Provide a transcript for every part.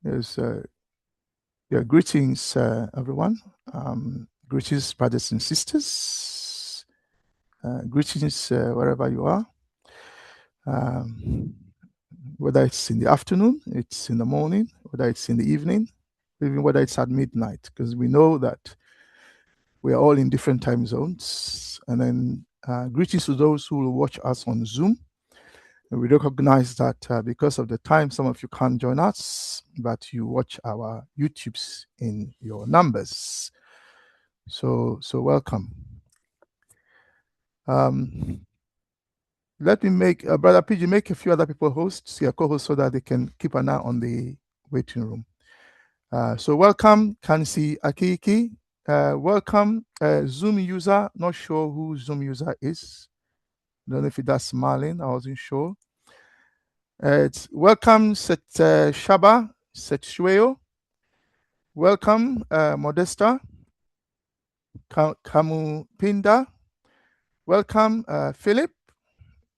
Yes, greetings, everyone. Greetings, brothers and sisters. Greetings, wherever you are. Whether it's in the afternoon, it's in the morning, whether it's in the evening, even whether it's at midnight, because we know that we are all in different time zones. And then greetings to those who will watch us on Zoom. And we recognize that because of the time, some of you can't join us, but you watch our YouTubes in your numbers. So welcome. Let me make Brother PG make a few other people hosts, your co-hosts, so that they can keep an eye on the waiting room. So welcome, Kansi Akiki. Welcome, Zoom user. Not sure who Zoom user is. Don't know if that's smiling. I wasn't sure. It's welcome, Set Shaba, Set Shueo. Welcome, Modesta, Kamu Pinda. Welcome, Philip.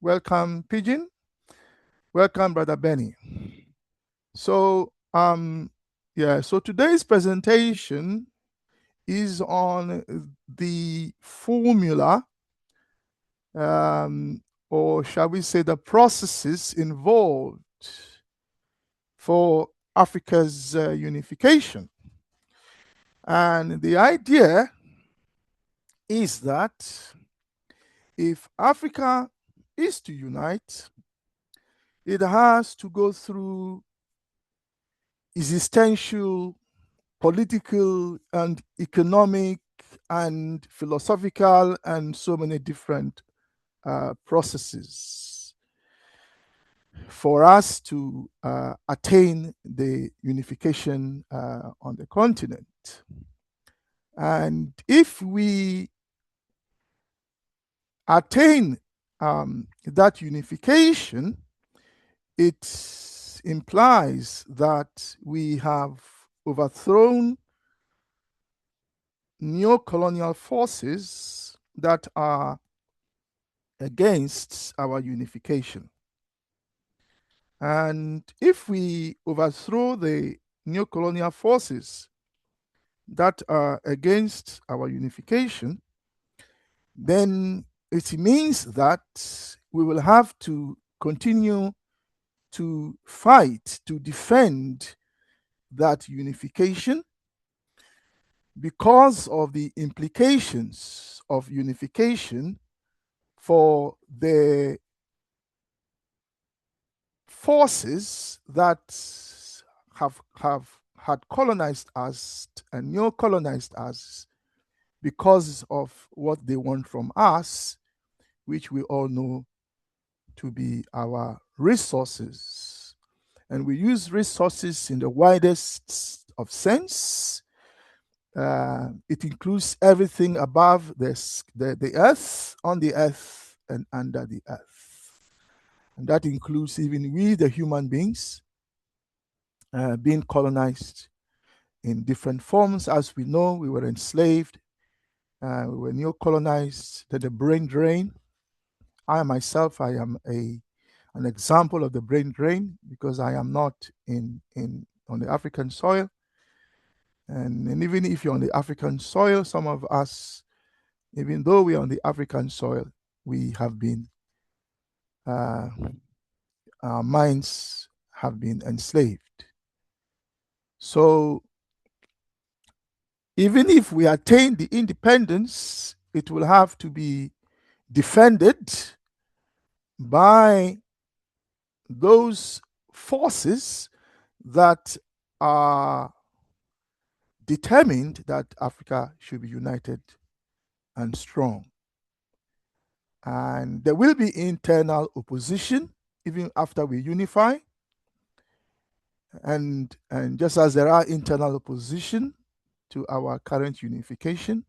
Welcome, Pigeon. Welcome, Brother Benny. So, so today's presentation is on the formula, or shall we say the processes involved for Africa's unification. And the idea is that if Africa is to unite, it has to go through existential, political, and economic, and philosophical, and so many different processes for us to attain the unification on the continent. And if we attain that unification, it implies that we have overthrown neo-colonial forces that are against our unification. And if we overthrow the neo-colonial forces that are against our unification, then it means that we will have to continue to fight, to defend that unification because of the implications of unification for the forces that have had colonized us and neo-colonized us because of what they want from us, which we all know to be our resources. And we use resources in the widest of sense. It includes everything above the earth, on the earth, and under the earth. And that includes even we, the human beings, being colonized in different forms. As we know, we were enslaved, we were neo-colonized, the brain drain. I myself, I am an example of the brain drain because I am not on the African soil. And even if you're on the African soil, some of us, even though we're on the African soil, we have been, our minds have been enslaved. So even if we attain the independence, it will have to be defended by those forces that are determined that Africa should be united and strong. And there will be internal opposition even after we unify. And just as there are internal opposition to our current unification,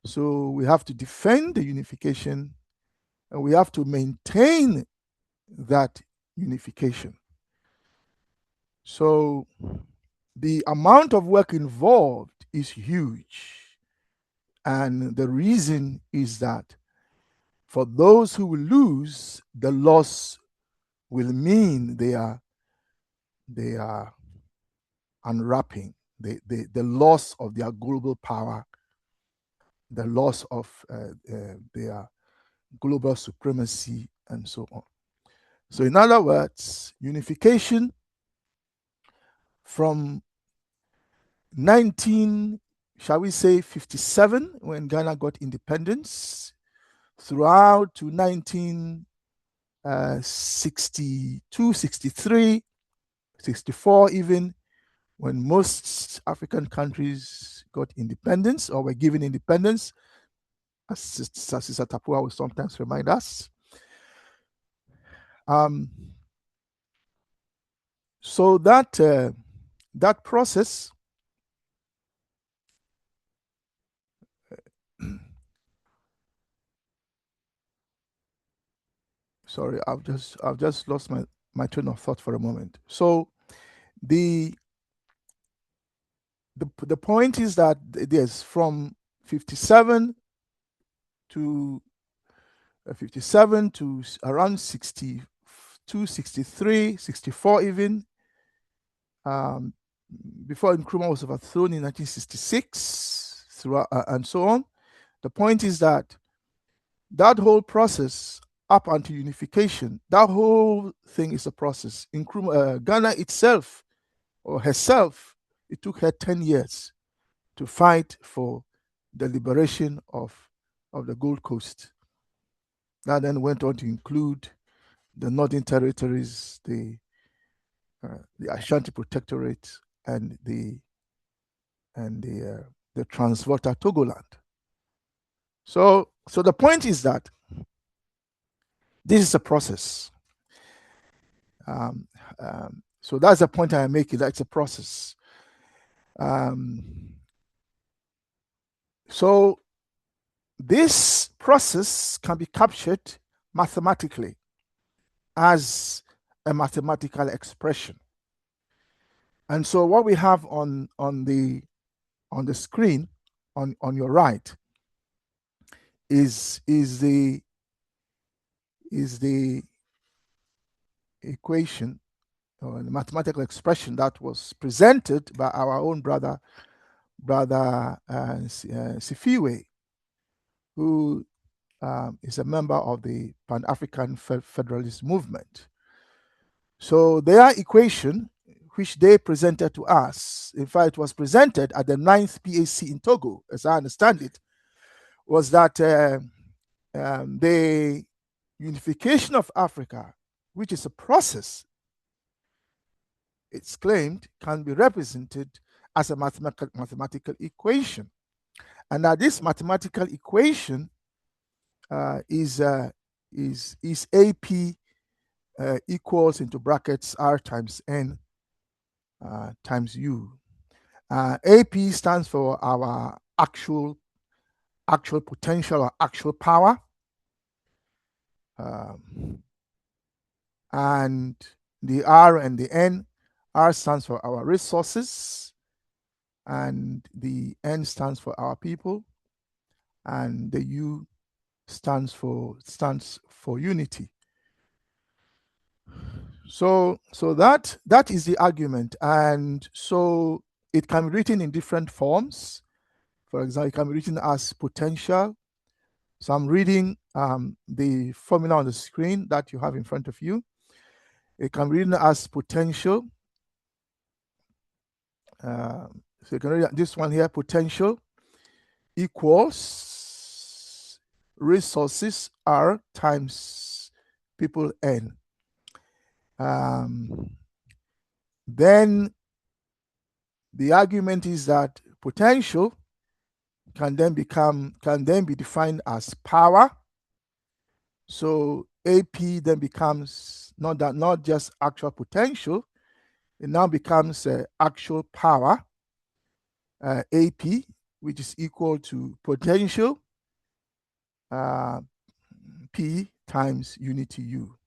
so we have to defend the unification and we have to maintain that unification. So the amount of work involved is huge. And the reason is that for those who will lose, the loss will mean they are unwrapping, the loss of their global power, the loss of their global supremacy, and so on. So, in other words, unification from shall we say 57, when Ghana got independence, throughout to 1962, 63, 64 even, when most African countries got independence or were given independence, as Sister Tapua will sometimes remind us. So that process sorry, I've just lost my train of thought for a moment. So the point is that there's from 57 to around 62, 63, 64 even, before Nkrumah was overthrown in 1966, and so on. The point is that whole process up until unification, that whole thing is a process. Ghana itself, or herself, it took her 10 years to fight for the liberation of the Gold Coast. That then went on to include the Northern Territories, the Ashanti Protectorate, and the Transvolta Togoland. So the point is that this is a process. So that's the point I'm making, that it's a process. So this process can be captured mathematically as a mathematical expression. And so what we have on the screen on your right is the equation or the mathematical expression that was presented by our own brother Sifiwe, who is a member of the Pan-African Federalist Movement. So their equation, which they presented to us, in fact, was presented at the 9th PAC in Togo, as I understand it, was that the unification of Africa, which is a process, it's claimed, can be represented as a mathematical equation. And that this mathematical equation is AP equals into brackets R times N times U. AP stands for our actual potential or actual power. And the R and the N, R stands for our resources, and the N stands for our people, and the U stands for unity. So that is the argument, and so it can be written in different forms. For example, it can be written as potential. So I'm reading the formula on the screen that you have in front of you. It can be written as potential. So you can read this one here: potential equals resources R times people N. Then the argument is that potential can then be defined as power. So AP then becomes not just actual potential, it now becomes actual power, AP, which is equal to potential P times unity U.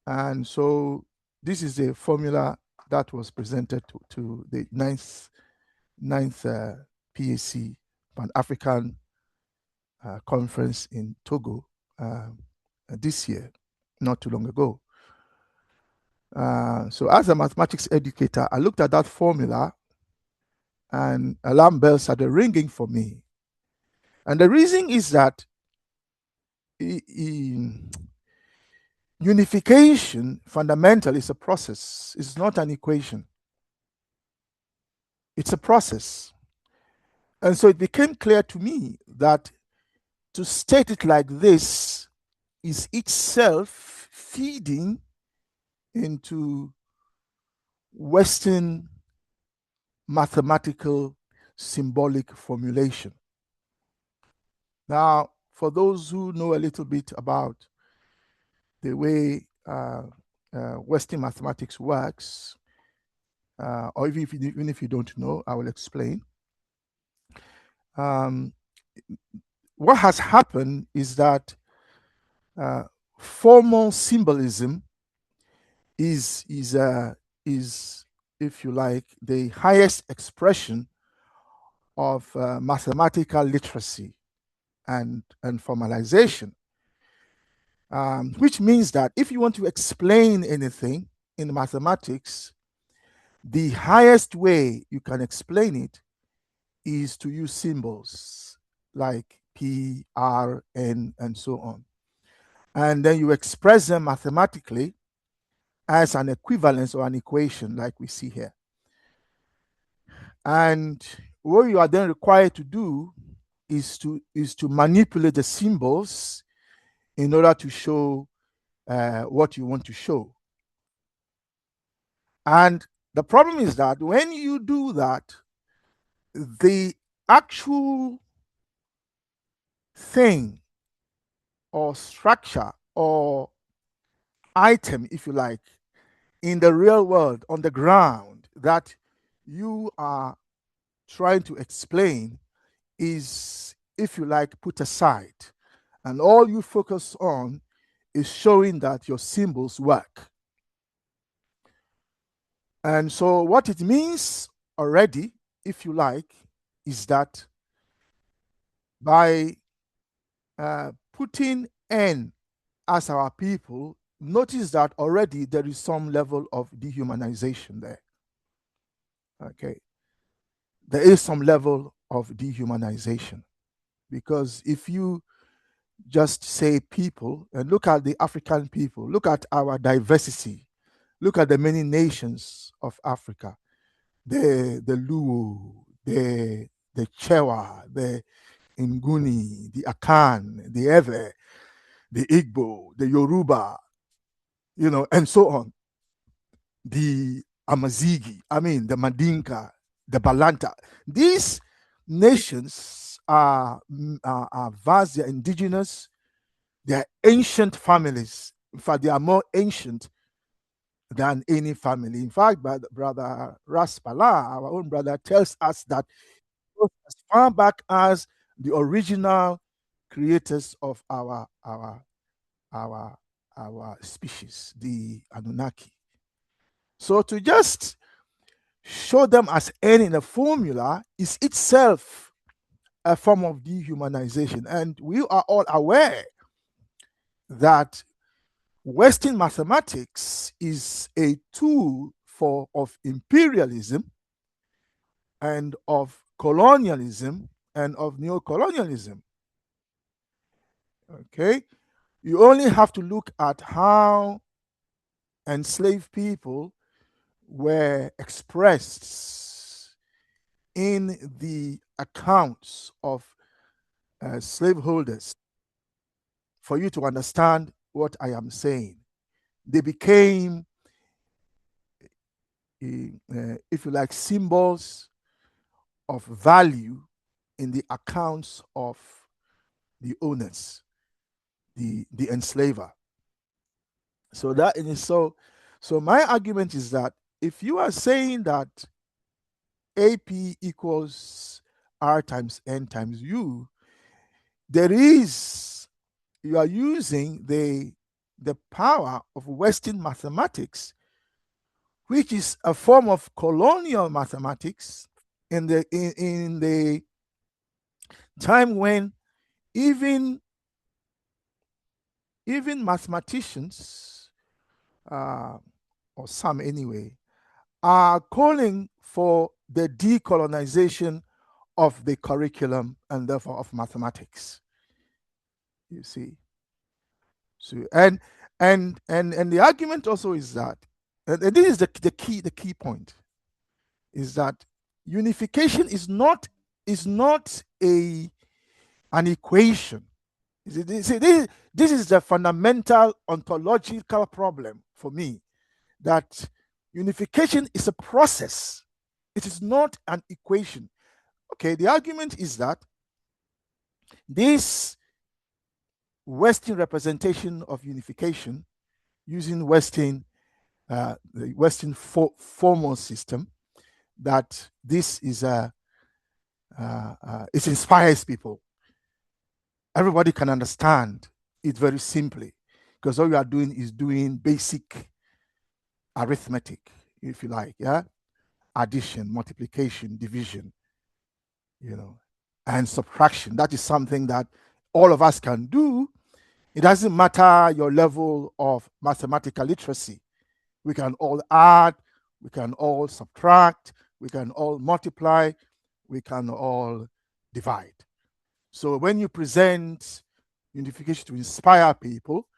And so this is the formula that was presented to the ninth PAC, Pan-African Conference in Togo this year, not too long ago. So as a mathematics educator, I looked at that formula and alarm bells started ringing for me. And the reason is that unification fundamentally is a process. It's not an equation. It's a process. And so it became clear to me that to state it like this is itself feeding into Western mathematical symbolic formulation. Now, for those who know a little bit about the way Western mathematics works, or even if you don't know, I will explain. What has happened is that formal symbolism is, if you like, the highest expression of mathematical literacy and formalization, which means that if you want to explain anything in mathematics, the highest way you can explain it is to use symbols like P, R, N, and so on. And then you express them mathematically as an equivalence or an equation like we see here. And what you are then required to do is to manipulate the symbols in order to show what you want to show. And the problem is that when you do that, the actual thing or structure or item, if you like, in the real world, on the ground, that you are trying to explain is, if you like, put aside. And all you focus on is showing that your symbols work. And so, what it means already, if you like, is that by putting N as our people, notice that already there is some level of dehumanization there. Okay. There is some level of dehumanization, because if you just say people and look at the African people, look at our diversity, look at the many nations of Africa, the Luo, the Chewa, the Nguni, the Akan, the Ewe, the Igbo, the Yoruba, and so on. The Amazighi, the Mandinka, the Balanta. These nations are vast, they're indigenous, they're ancient families. In fact, they are more ancient than any family. In fact, Brother Raspala, our own brother, tells us that as far back as the original creators of our species, the Anunnaki. So to just show them as N in a formula is itself a form of dehumanization. And we are all aware that Western mathematics is a tool of imperialism and of colonialism and of neocolonialism. Okay? You only have to look at how enslaved people were expressed in the accounts of slaveholders for you to understand what I am saying. They became, if you like, symbols of value in the accounts of the owners, the enslaver. So that is so. So my argument is that if you are saying that AP equals R times N times U, you are using the power of Western mathematics, which is a form of colonial mathematics in the time when even mathematicians or some anyway, are calling for the decolonization of the curriculum and therefore of mathematics. You see. So and the argument also is that, and this is the key point, is that unification is not a an equation. See, this is the fundamental ontological problem for me, that unification is a process. It is not an equation. Okay, the argument is that this Western representation of unification using the Western formal system, that this is it inspires people. Everybody can understand it very simply, because all you are doing is doing basic arithmetic, if you like, yeah, addition, multiplication, division, and subtraction. That is something that all of us can do. It doesn't matter your level of mathematical literacy. We can all add, we can all subtract, we can all multiply, we can all divide. So when you present unification to inspire people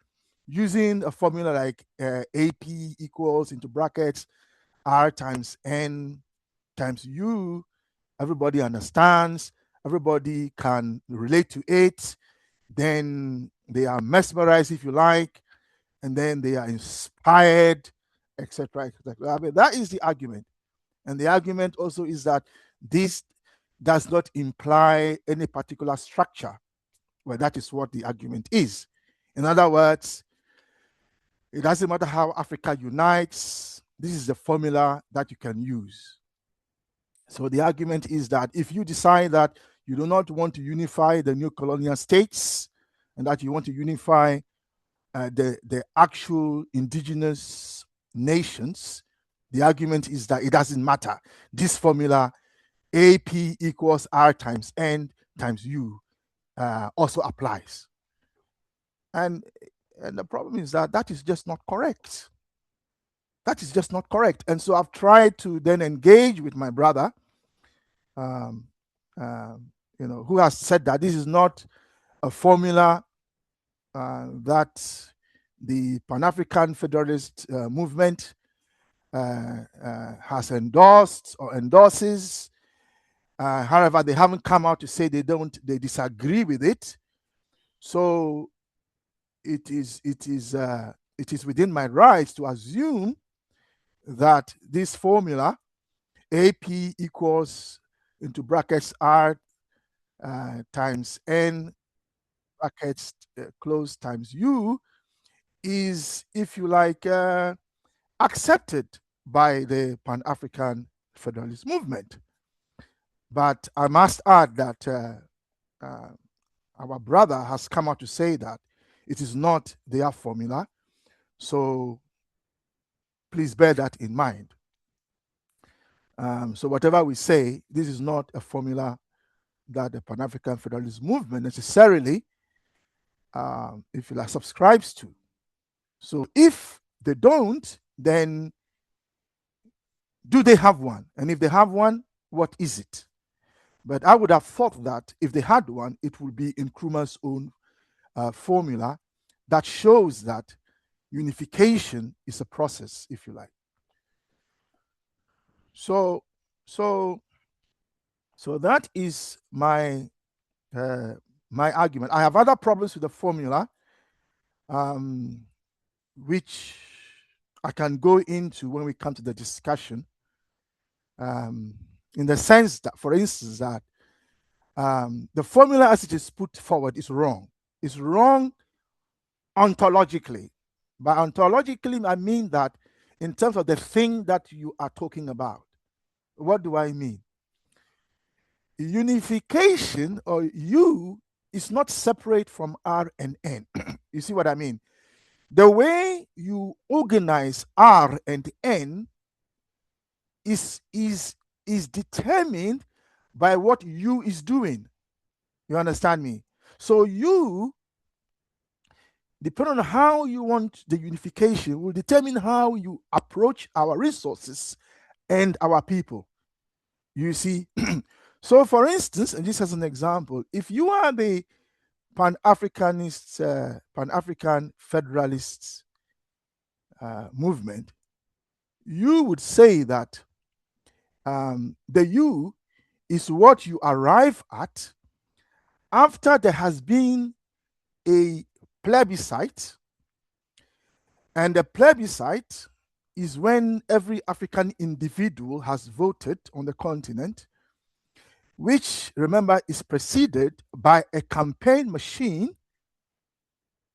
using a formula like AP equals into brackets R times N times U, everybody understands, everybody can relate to it, then they are mesmerized, if you like, and then they are inspired, etc. I mean, that is the argument. And the argument also is that this does not imply any particular structure. Well, that is what the argument is. In other words, it doesn't matter how Africa unites, this is the formula that you can use. So the argument is that if you decide that you do not want to unify the new colonial states and that you want to unify the actual indigenous nations, the argument is that it doesn't matter. This formula, AP equals R times N times U, also applies. And the problem is that that is just not correct. That is just not correct. And so I've tried to then engage with my brother, who has said that this is not a formula that the Pan-African Federalist movement has endorsed or endorses. However, they haven't come out to say they disagree with it. So it is within my rights to assume that this formula, AP equals into brackets R times N brackets close times U, is, if you like, accepted by the Pan-African Federalist movement. But I must add that our brother has come out to say that it is not their formula. So please bear that in mind. So whatever we say, this is not a formula that the Pan-African Federalist movement necessarily, if you like, subscribes to. So if they don't, then do they have one? And if they have one, what is it? But I would have thought that if they had one, it would be Nkrumah's own formula that shows that unification is a process, if you like. So that is my my argument. I have other problems with the formula, which I can go into when we come to the discussion. In the sense that, for instance, that the formula as it is put forward is wrong. It's wrong ontologically. By ontologically, I mean that in terms of the thing that you are talking about. What do I mean? Unification, or U, is not separate from R and N. You see what I mean? The way you organize R and N is determined by what U is doing. You understand me? So U, depending on how you want the unification, will determine how you approach our resources and our people. You see, so for instance, and just as an example, if you are the Pan-Africanist, Pan-African Federalist movement, you would say that the U is what you arrive at after there has been a plebiscite, and the plebiscite is when every African individual has voted on the continent, which, remember, is preceded by a campaign machine.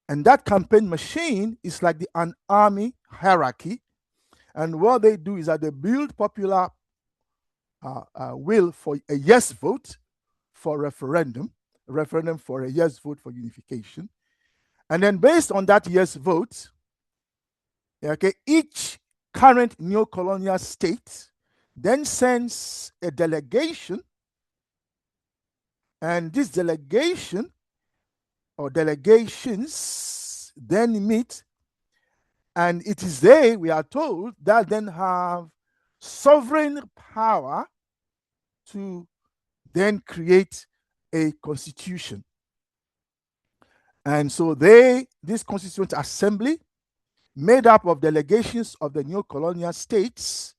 And that campaign machine is like an army hierarchy. And what they do is that they build popular will for a yes vote for referendum for a yes vote for unification. And then based on that yes vote, okay, each current neo-colonial state then sends a delegation, and this delegation or delegations then meet, and it is they, we are told, that then have sovereign power to then create a constitution. And so this constituent assembly, made up of delegations of the neo-colonial states,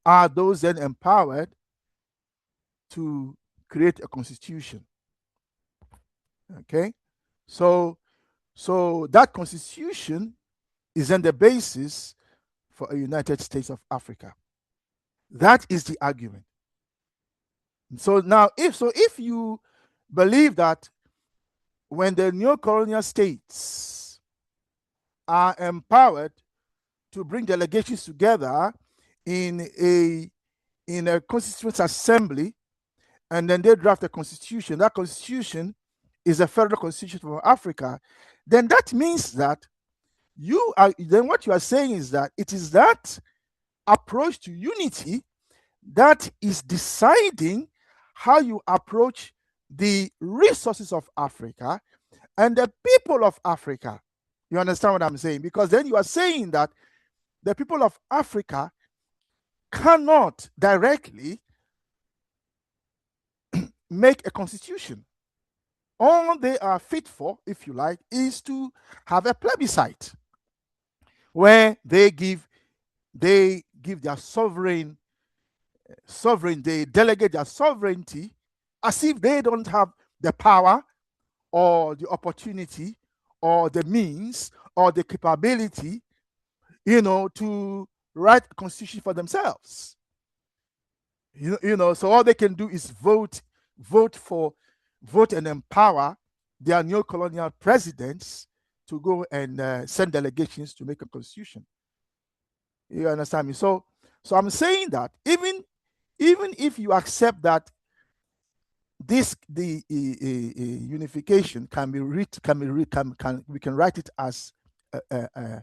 are those then empowered to create a constitution. Okay, so that constitution is then the basis for a United States of Africa. That is the argument. So now, if you believe that when the neo-colonial states are empowered to bring delegations together in a constituent assembly, and then they draft a constitution, that constitution is a federal constitution for Africa, then that means that what you are saying is that it is that approach to unity that is deciding how you approach the resources of Africa and the people of Africa. You understand what I'm saying? Because then you are saying that the people of Africa cannot directly make a constitution. All they are fit for, if you like, is to have a plebiscite where they give their sovereign, they delegate their sovereignty as if they don't have the power or the opportunity or the means or the capability, to write a constitution for themselves. So all they can do is vote and empower their neo-colonial presidents to go and send delegations to make a constitution. You understand me? So I'm saying that even if you accept that the unification can be we can write it as a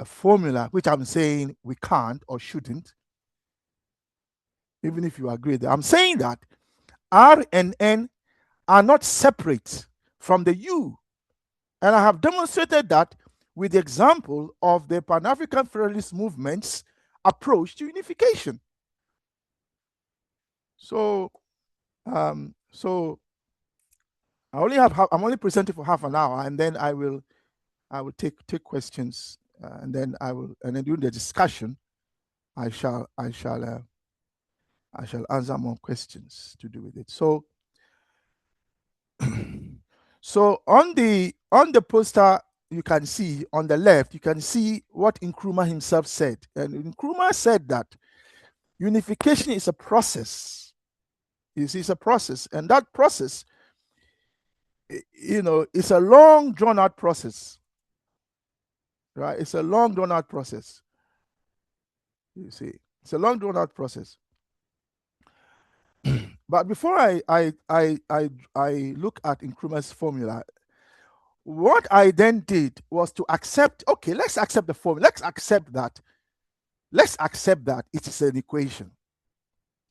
formula, which I'm saying we can't or shouldn't. Even if you agree that, I'm saying that R and N are not separate from the U. And I have demonstrated that with the example of the Pan-African Federalist movement's approach to unification. So I'm only presenting for half an hour, and then I will take questions, and then during the discussion, I shall answer more questions to do with it. So on the poster, you can see on the left, you can see what Nkrumah himself said. And Nkrumah said that unification is a process. You see, it's a process. And that process, it's a long, drawn-out process. Right? It's a long, drawn-out process. You see, it's a long, drawn-out process. But before I look at Nkrumah's formula, what I then did was to accept, okay, let's accept the formula. Let's accept that it is an equation.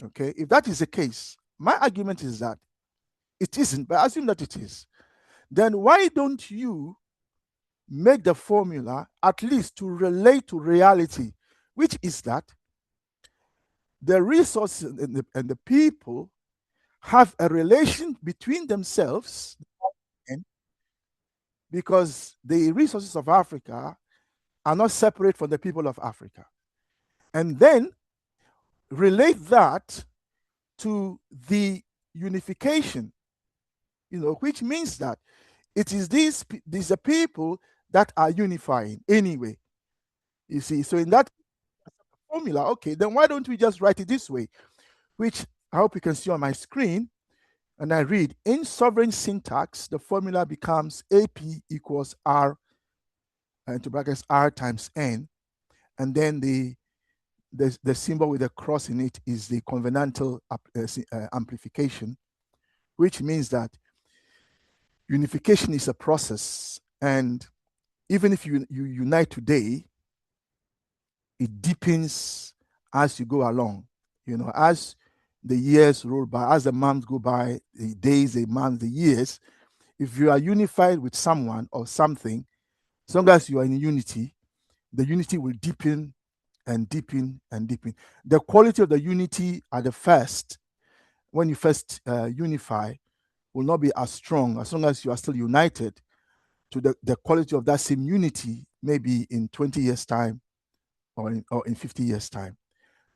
Okay, if that is the case, my argument is that it isn't, but assume that it is. Then why don't you make the formula at least to relate to reality, which is that the resources and the people have a relation between themselves, because the resources of Africa are not separate from the people of Africa. And then relate that to the unification, which means that it is these are people that are unifying anyway. You see, so in that formula, okay, then why don't we just write it this way, which I hope you can see on my screen. And I read, in sovereign syntax, the formula becomes AP equals R, into brackets R times N, and then the symbol with a cross in it is the covenantal amplification, which means that unification is a process, and even if you unite today, it deepens as you go along. As the years roll by, as the months go by, the days, the months, the years, if you are unified with someone or something, as long as you are in unity, the unity will deepen and deepen and deepen. The quality of the unity at the first, when you first unify, will not be as strong as long as you are still united to the quality of that same unity, maybe in 20 years' time or in 50 years' time.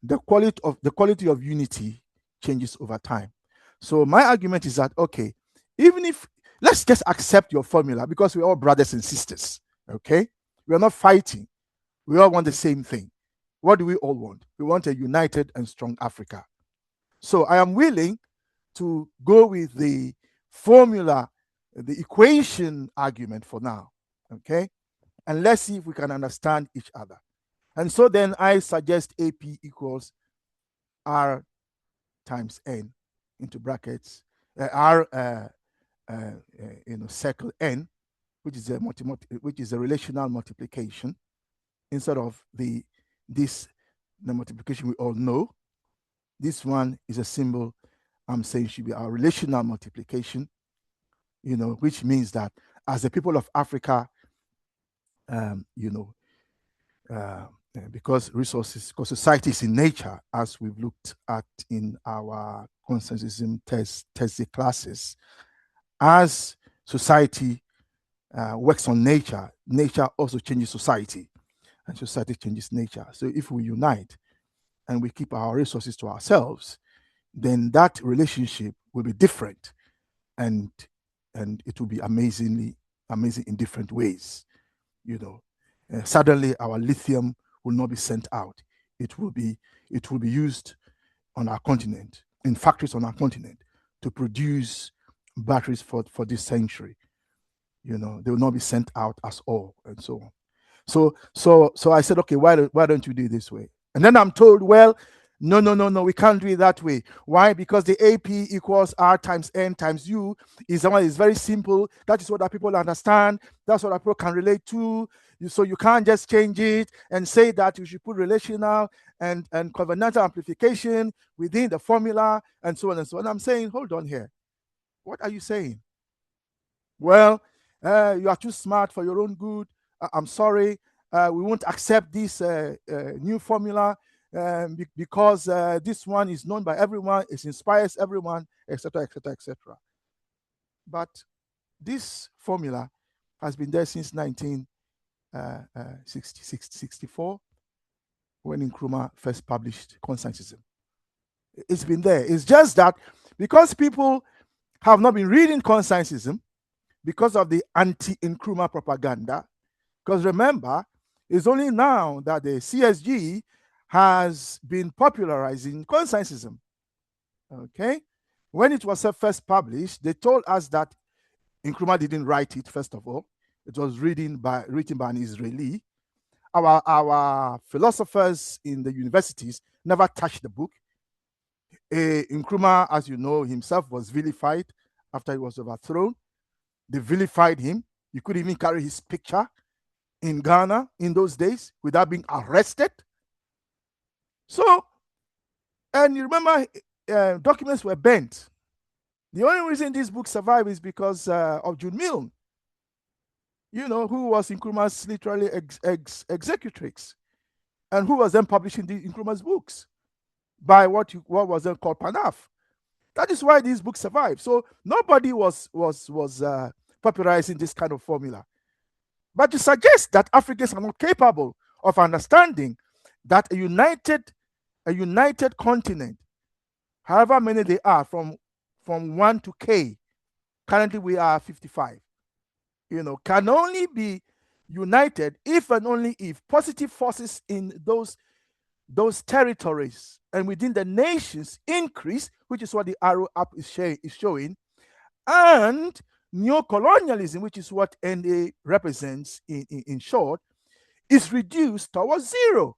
The quality of unity changes over time. So my argument is that, okay, even if, let's just accept your formula, because we're all brothers and sisters, okay? We're not fighting. We all want the same thing. What do we all want? We want a united and strong Africa. So I am willing to go with the formula, the equation argument for now, okay? And let's see if we can understand each other. And so then I suggest AP equals R times N into brackets, R circle N, which is a relational multiplication, instead of the multiplication we all know. This one is a symbol I'm saying should be our relational multiplication, which means that as the people of Africa, because society is in nature, as we've looked at in our consensusism test classes, as society works on nature, nature also changes society, and society changes nature. So if we unite and we keep our resources to ourselves, then that relationship will be different, and it will be amazing in different ways. Suddenly our lithium will not be sent out. It will be used on our continent, in factories on our continent, to produce batteries for this century. They will not be sent out as all, and so on. So I said, okay, why don't you do it this way? And then I'm told, well, no, we can't do it that way. Why? Because the AP equals R times N times U is the one that is very simple. That is what our people understand. That's what our people can relate to. So you can't just change it and say that you should put relational and covenantal amplification within the formula and so on and so on. I'm saying, hold on here. What are you saying? Well, you are too smart for your own good. I'm sorry. We won't accept this new formula because this one is known by everyone. It inspires everyone, etc., etc., etc. But this formula has been there since 1964, when Nkrumah first published Consensusism. It's been there. It's just that because people have not been reading Consensusism because of the anti-Nkrumah propaganda, because remember, it's only now that the CSG has been popularizing Consensusism. Okay? When it was first published, they told us that Nkrumah didn't write it, first of all. It was written by an Israeli. Our philosophers in the universities never touched the book. Nkrumah, as you know, himself was vilified after he was overthrown. They vilified him. You couldn't even carry his picture in Ghana in those days without being arrested. So, and you remember, documents were burnt. The only reason this book survived is because of Jude Milne. who was Nkrumah's literally executrix, and who was then publishing the Nkrumah's books by what was then called PANAF. That is why these books survive. So nobody was popularizing this kind of formula. But to suggest that Africans are not capable of understanding that a united continent, however many they are, from 1 to K, currently we are 55, can only be united if and only if positive forces in those territories and within the nations increase, which is what the arrow up is showing, and neocolonialism, which is what NA represents in short, is reduced towards zero.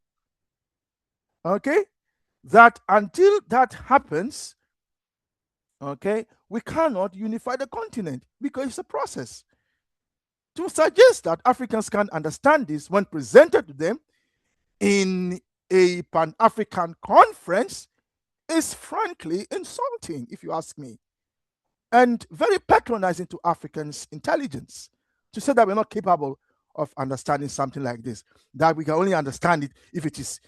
Okay? That until that happens, okay, we cannot unify the continent because it's a process. To suggest that Africans can understand this when presented to them in a Pan-African conference is frankly insulting, if you ask me, and very patronizing to Africans' intelligence to say that we're not capable of understanding something like this, that we can only understand it if it is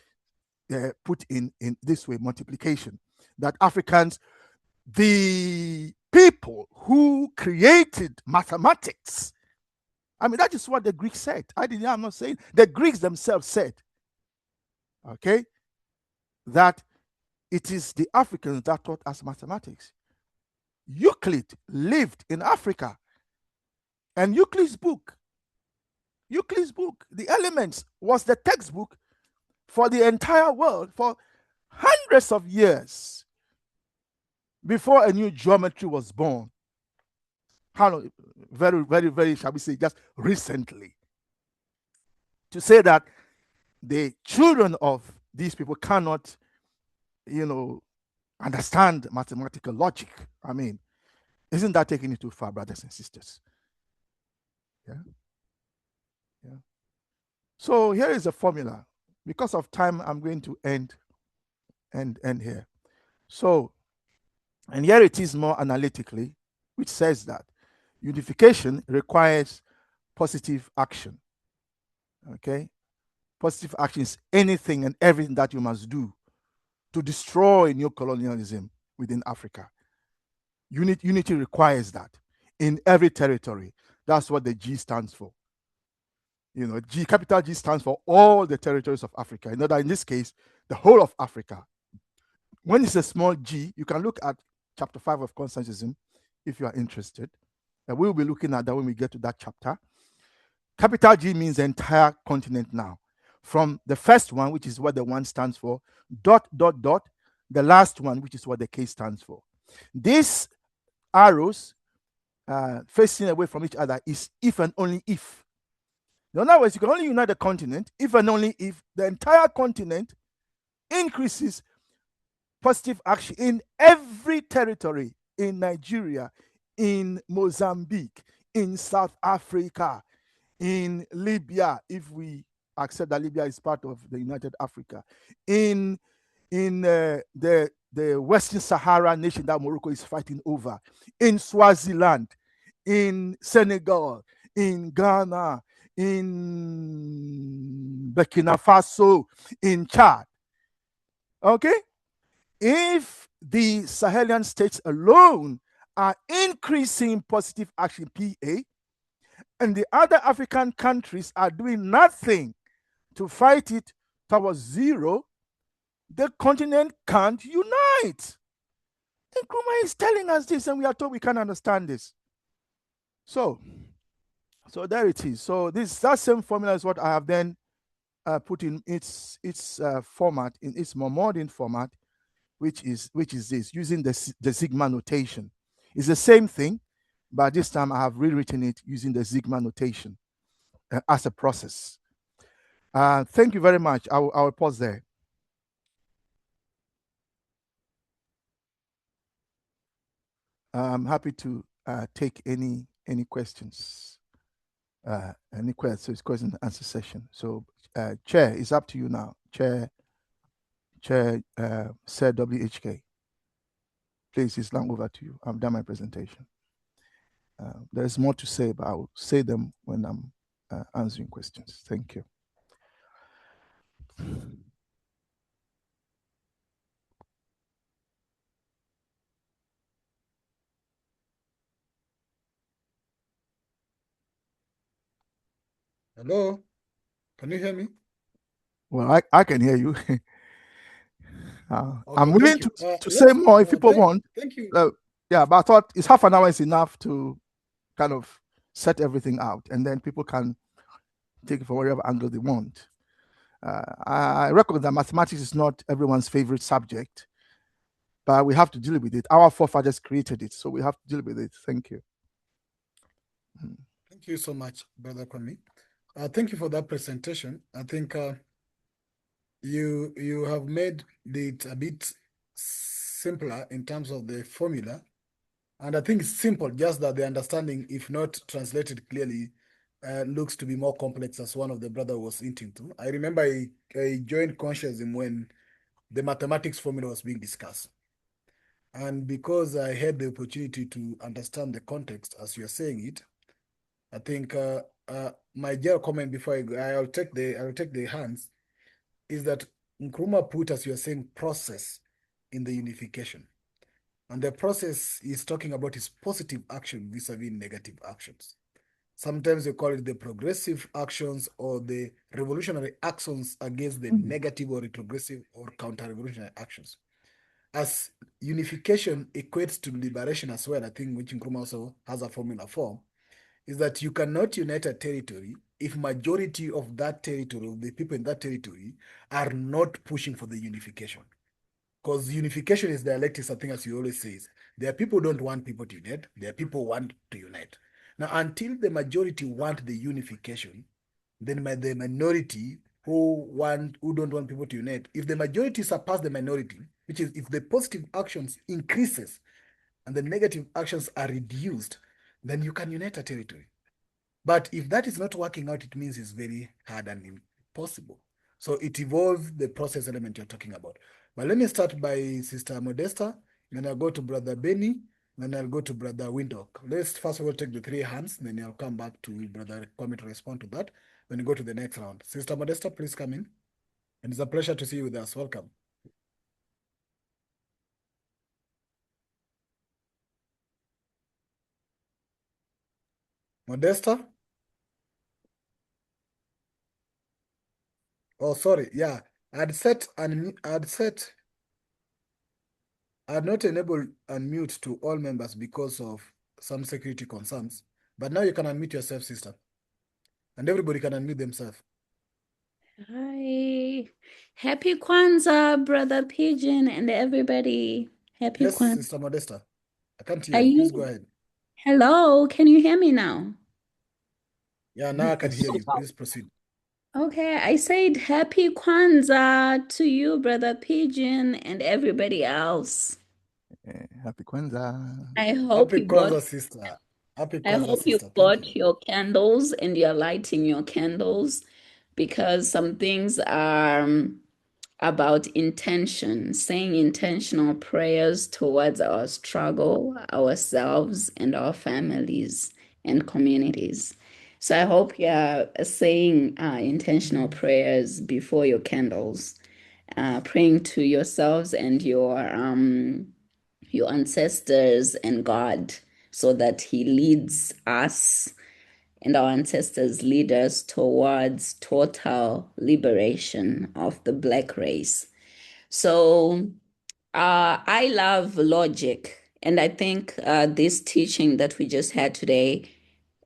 put in this way, multiplication, that Africans, the people who created mathematics, I mean, that is what the Greeks said. I'm not saying, the Greeks themselves said, okay, that it is the Africans that taught us mathematics. Euclid lived in Africa, and Euclid's book, The Elements, was the textbook for the entire world for hundreds of years before a new geometry was born. Very, very, very, shall we say, just recently. To say that the children of these people cannot, understand mathematical logic, I mean, isn't that taking it too far, brothers and sisters? Yeah. So here is a formula. Because of time, I'm going to end here. So, and here it is more analytically, which says that unification requires positive action. Okay? Positive action is anything and everything that you must do to destroy neocolonialism within Africa. Unity requires that in every territory. That's what the G stands for. Capital G stands for all the territories of Africa. In this case, the whole of Africa. When it's a small g, you can look at chapter 5 of Constantism if you are interested. And we'll be looking at that when we get to that chapter. Capital G means the entire continent now. From the first one, which is what the 1 stands for, ... the last one, which is what the K stands for. These arrows facing away from each other is if and only if. In other words, you can only unite the continent if and only if the entire continent increases positive action in every territory, in Nigeria, in Mozambique, in South Africa, in Libya, if we accept that Libya is part of the United Africa, in the Western Sahara nation that Morocco is fighting over, in Swaziland, in Senegal, in Ghana, in Burkina Faso, in Chad. Okay? If the Sahelian states alone are increasing positive action, PA, and the other African countries are doing nothing to fight it towards zero, the continent can't unite. Nkrumah is telling us this, and we are told we can't understand this. So there it is. So that same formula is what I have then put in its format, in its more modern format, which is this, using the Sigma notation. It's the same thing, but this time I have rewritten it using the Sigma notation as a process. Thank you very much. I will pause there. I'm happy to take any questions. Any questions? Question and answer session. So, Chair, it's up to you now. Chair, Sir WHK. Please, it's now over to you. I've done my presentation. There's more to say, but I'll say them when I'm answering questions. Thank you. Hello, can you hear me? Well, I can hear you. I'm Okay, willing thank you. to say more if people Thank want. thank you. Yeah, but I thought it's half an hour is enough to kind of set everything out, and then people can take it from whatever angle they want. I recognize that mathematics is not everyone's favorite subject, but we have to deal with it. Our forefathers created it, so we have to deal with it. Thank you. Thank you so much, Brother Kwame. Thank you for that presentation. I think you have made it a bit simpler in terms of the formula. And I think it's simple, just that the understanding, if not translated clearly, looks to be more complex, as one of the brother was hinting to. I remember I joined Consciousism when the mathematics formula was being discussed. And because I had the opportunity to understand the context as you're saying it, I think my general comment before I go, I'll take the hands, is that Nkrumah put, as you're saying, process in the unification. And the process is talking about is positive action vis-a-vis negative actions. Sometimes they call it the progressive actions or the revolutionary actions against the negative or retrogressive or counter-revolutionary actions. As unification equates to liberation as well, I think, which Nkrumah also has a formula for, is that you cannot unite a territory if majority of that territory, of the people in that territory, are not pushing for the unification. Because unification is dialectics, I think, as you always say. There are people who don't want people to unite. There are people who want to unite. Now, until the majority want the unification, then the minority who don't want people to unite, if the majority surpass the minority, which is if the positive actions increases and the negative actions are reduced, then you can unite a territory. But if that is not working out, it means it's very hard and impossible. So it evolves the process element you're talking about. But let me start by Sister Modesta, then I'll go to Brother Benny, then I'll go to Brother Windhoek. Let's first of all take the three hands, then I'll come back to Brother Kwame to respond to that. Then we go to the next round. Sister Modesta, please come in. And it's a pleasure to see you with us. Welcome. Modesta? Oh, sorry. Yeah. I had not enabled unmute to all members because of some security concerns. But now you can unmute yourself, sister. And everybody can unmute themselves. Hi. Happy Kwanzaa, Brother Pigeon, and everybody. Happy Yes, Kwanzaa. Sister Modesta. I can't Are hear you. Please go you? ahead. Hello, can you hear me now? Yeah, now I can hear you. Please proceed. Okay, I said happy Kwanzaa to you, Brother Pigeon, and everybody else. Happy Kwanzaa. I hope Happy you bought Kwanzaa, sister. Happy I Kwanzaa, hope you sister. Thank you. bought your candles and you're lighting your candles because some things are about intention, saying intentional prayers towards our struggle, ourselves, and our families and communities. So I hope you're saying intentional prayers before your candles, praying to yourselves and your ancestors and God, so that He leads us and our ancestors lead us towards total liberation of the Black race. So I love logic, and I think this teaching that we just had today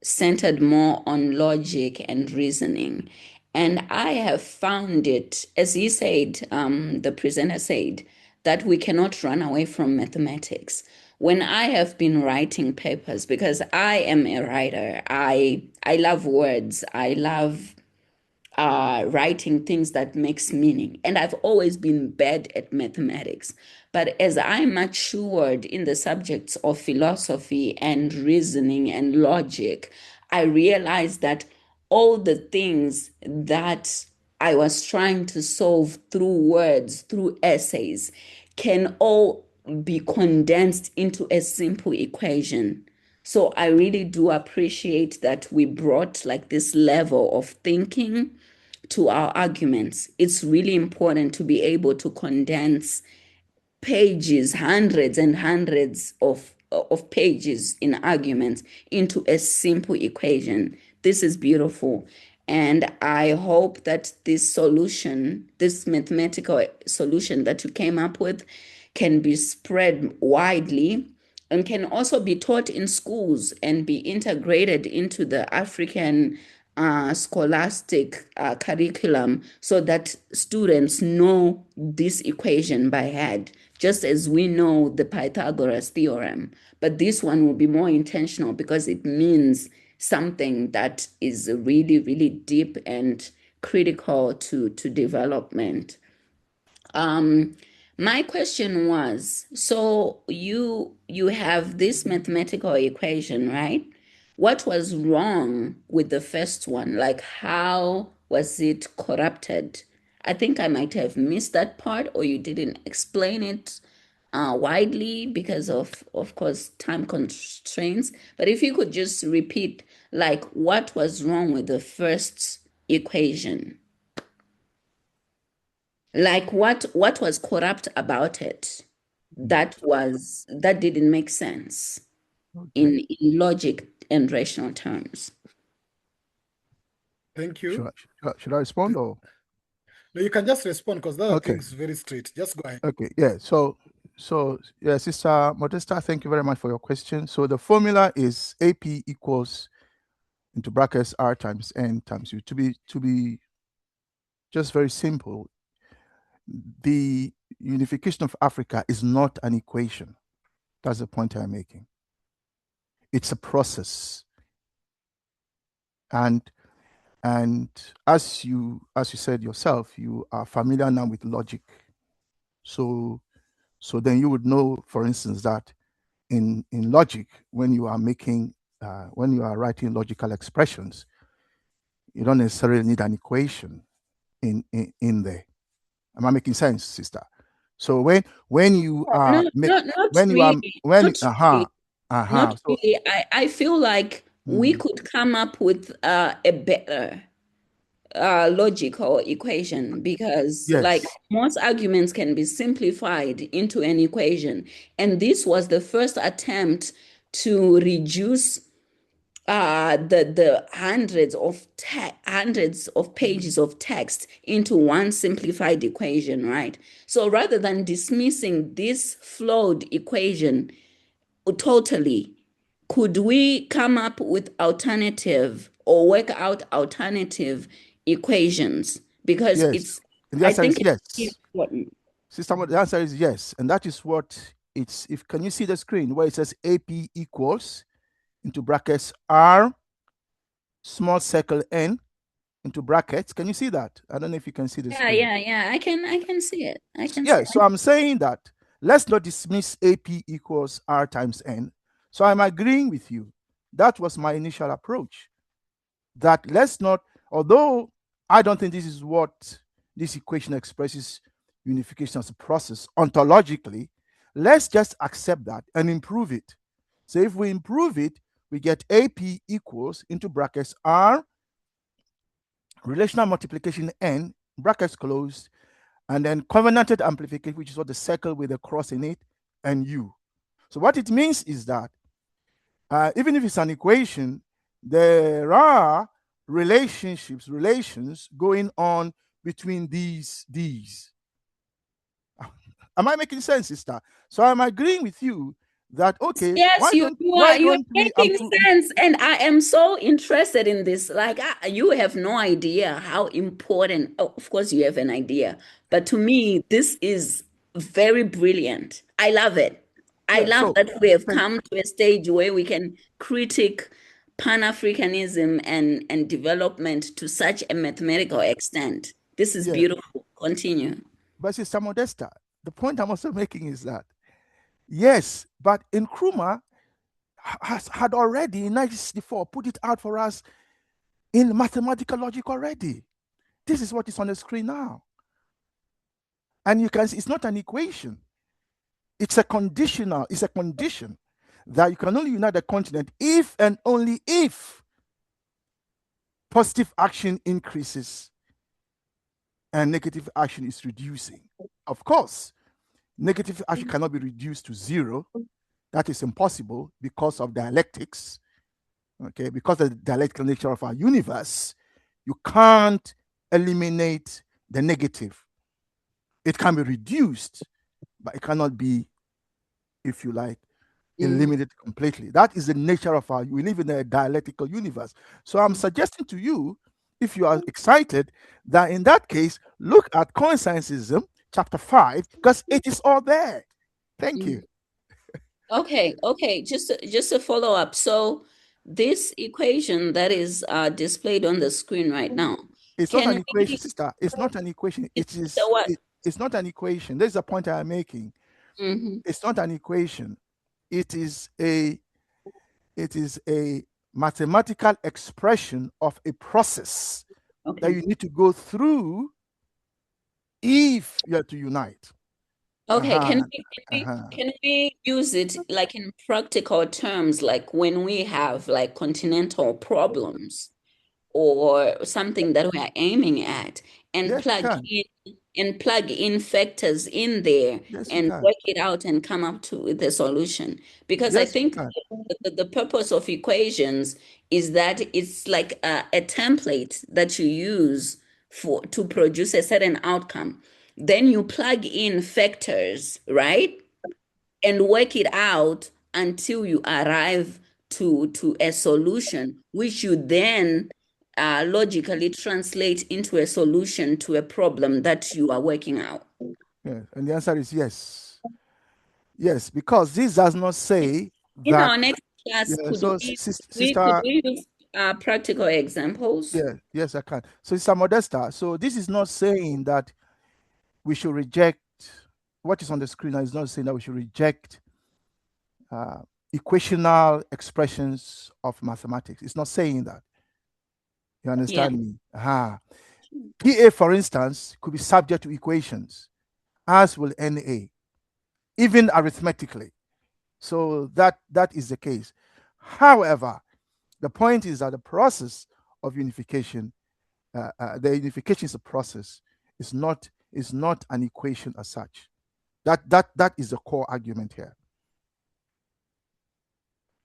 centered more on logic and reasoning. And I have found it, as he said, the presenter said, that we cannot run away from mathematics. When I have been writing papers, because I am a writer, I love words, I love writing things that makes meaning. And I've always been bad at mathematics. But as I matured in the subjects of philosophy and reasoning and logic, I realized that all the things that I was trying to solve through words, through essays, can all be condensed into a simple equation So I really do appreciate that we brought like this level of thinking to our arguments. It's really important to be able to condense pages, hundreds and hundreds of pages in arguments into a simple equation. This is beautiful. And I hope that this solution, this mathematical solution that you came up with, can be spread widely and can also be taught in schools and be integrated into the African scholastic curriculum so that students know this equation by head, just as we know the Pythagoras theorem. But this one will be more intentional because it means something that is really, really deep and critical to development. My question was, so you have this mathematical equation, right? What was wrong with the first one? Like, how was it corrupted? I think I might have missed that part, or you didn't explain it widely because of course, time constraints. But if you could just repeat, like, what was wrong with the first equation? Like, what was corrupt about it that didn't make sense Okay. in logic and rational terms? Thank Should you. I respond or? No, you can just respond because the other Okay. thing's very straight. Just go ahead. Okay. Yeah. So yeah, Sister Modesta, thank you very much for your question. So the formula is AP equals into brackets R times N times U. To be just very simple, the unification of Africa is not an equation. That's the point I'm making. It's a process. And as you said yourself, you are familiar now with logic. So then you would know, for instance, that in logic, when you are writing logical expressions, you don't necessarily need an equation in there. Am I making sense, sister? So when you are Not when you are really, when not really, not so really. I feel like we could come up with a better logical equation because like yes, most arguments can be simplified into an equation, and this was the first attempt to reduce the hundreds of pages of text into one simplified equation, right? So rather than dismissing this flawed equation totally, could we come up with alternative or work out alternative equations? Because yes. And the I answer think is it's yes. important. Sister, the answer is yes. And that is what it's if can you see the screen where it says AP equals into brackets R small circle N into brackets. Can you see that? I don't know if you can see the screen. Yeah. I can see it. I can see Yeah, it. so I'm saying that let's not dismiss AP equals R times N. So I'm agreeing with you. That was my initial approach. That let's not, although I don't think this is what this equation expresses unification as a process ontologically, let's just accept that and improve it. So if we improve it, we get AP equals into brackets R relational multiplication N brackets closed, and then covenanted amplification, which is what the circle with a cross in it, and U. So what it means is that even if it's an equation, there are relations going on between these. Am I making sense, sister? So I'm agreeing with you that okay, Yes, why you don't you are why you are don't we making sense, and I am so interested in this. Like you have no idea how important. Oh, of course, you have an idea, but to me, this is very brilliant. I love it. I yeah, love so that we have thank come to a stage where we can critique Pan-Africanism and development to such a mathematical extent. This is yeah, beautiful. Continue. but Sister Modesta, the point I'm also making is that yes, but Nkrumah had already in 1964 put it out for us in mathematical logic already. This is what is on the screen now. And you can see it's not an equation. It's a conditional, it's a condition that you can only unite the continent if and only if positive action increases and negative action is reducing. Of course, negative action cannot be reduced to zero. That is impossible because of dialectics. Okay, because of the dialectical nature of our universe, you can't eliminate the negative. It can be reduced, but it cannot be, if you like, eliminated completely. That is the nature of we live in a dialectical universe. So I'm suggesting to you, if you are excited, that in that case, look at Coincidentism, chapter 5, because it is all there. Thank you. Okay. Just a follow up. So this equation that is displayed on the screen right now. It's not an equation, sister. It's not an equation. It's not an equation. There's a point I'm making. It's not an equation. It is a mathematical expression of a process that you need to go through if you are to unite. Okay, can we use it like in practical terms, like when we have like continental problems or something that we are aiming at, and Yes, plug in factors in there and work it out and come up with a solution? Because I think the purpose of equations is that it's like a template that you use to produce a certain outcome. Then you plug in factors, right? And work it out until you arrive to a solution, which you then logically translate into a solution to a problem that you are working out. Yes, and the answer is yes. Yes, because this does not say in that. Our next class, sister, could we use practical examples? Yes, I can. So, Sister Modesta, so this is not saying that we should reject what is on the screen. Is not saying that we should reject equational expressions of mathematics. It's not saying that. You understand me? PA, for instance, could be subject to equations, as will NA, even arithmetically. So that is the case. However, the point is that the process of unification, the unification is a process. It's not an equation as such. That is the core argument here.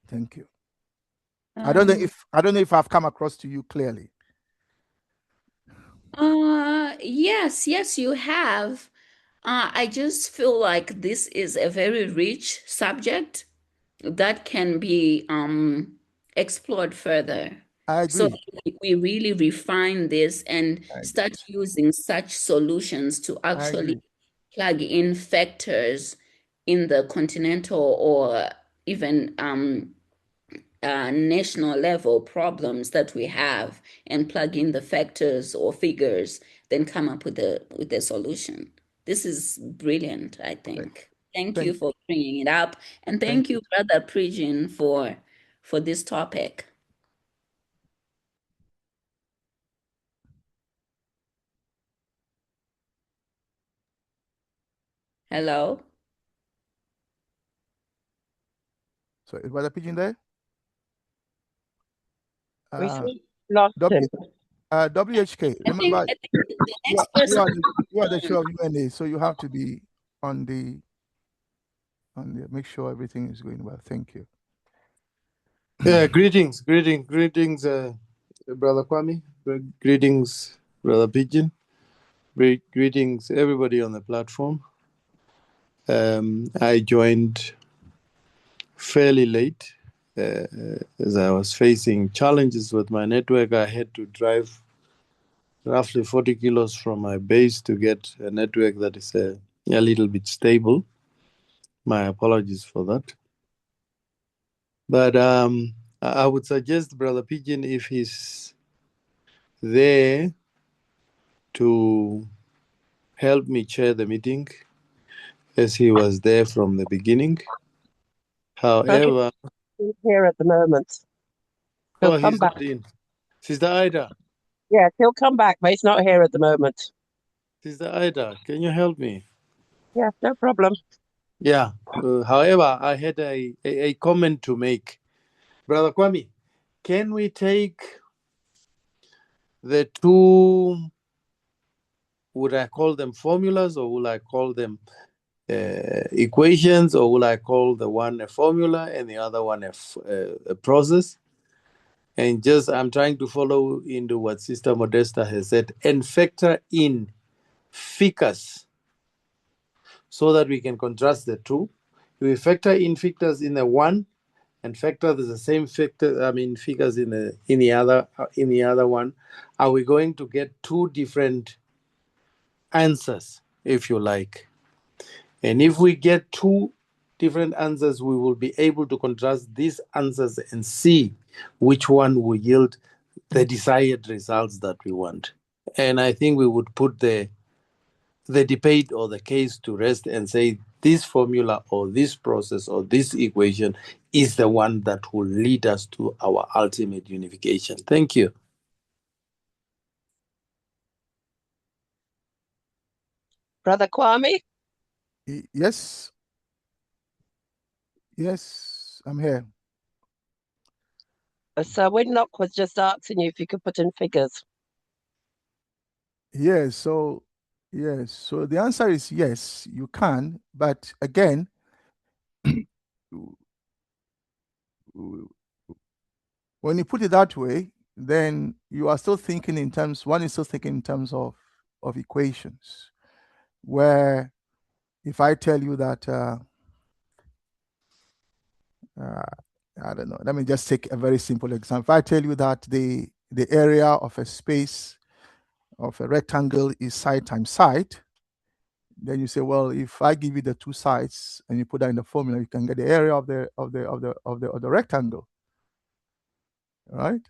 Thank you. I don't know if I've come across to you clearly. Yes, you have. I just feel like this is a very rich subject that can be explored further. I agree. So we really refine this and start using such solutions to actually plug in factors in the continental or even national level problems that we have, and plug in the factors or figures, then come up with a solution. This is brilliant, I think. Thank you for bringing it up, and thank you, Brother Pridgen, for this topic. Hello. So is Brother Pidgin there? We lost him. WHK, remember, you are the show of UNA, so you have to be on the make sure everything is going well. Thank you. Greetings, Brother Kwame. Greetings, Brother Pidgin. Greetings, everybody on the platform. I joined fairly late as I was facing challenges with my network. I had to drive roughly 40 kilos from my base to get a network that is a little bit stable. My apologies for that. But I would suggest Brother Pidgin, if he's there, to help me chair the meeting, as he was there from the beginning. However, he's here at the moment. He'll come back. Sister Ida. Yeah, he'll come back, but he's not here at the moment. Sister Ida, can you help me? Yeah, no problem. Yeah. However, I had a comment to make. Brother Kwame, can we take the two, would I call them formulas, or will I call them equations, or will I call the one a formula and the other one a process? And just I'm trying to follow into what Sister Modesta has said and factor in figures so that we can contrast the two. We factor in figures in the one and factor the same figures in the other one. Are we going to get two different answers, if you like? And if we get two different answers, we will be able to contrast these answers and see which one will yield the desired results that we want. And I think we would put the debate or the case to rest and say this formula or this process or this equation is the one that will lead us to our ultimate unification. Thank you. Brother Kwame? Yes. Yes, I'm here. Sir Winlock was just asking you if you could put in figures. Yes, so the answer is yes, you can, but again, when you put it that way, then you are still thinking in terms, one is still thinking in terms of equations, where if I tell you that, I don't know, let me just take a very simple example. If I tell you that the area of a space of a rectangle is side times side, then you say, well, if I give you the two sides and you put that in the formula, you can get the area of the rectangle, right?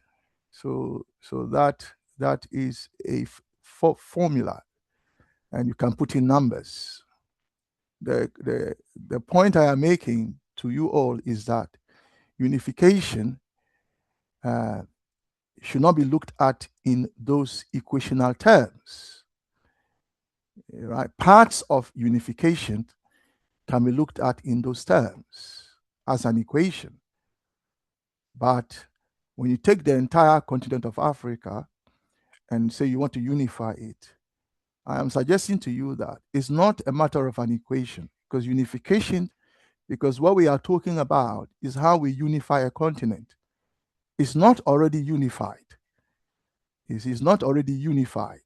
So that is a formula, and you can put in numbers. The point I am making to you all is that unification should not be looked at in those equational terms, right? Parts of unification can be looked at in those terms as an equation. But when you take the entire continent of Africa and say you want to unify it, I am suggesting to you that it's not a matter of an equation, because unification, because what we are talking about is how we unify a continent. It's not already unified. It is not already unified.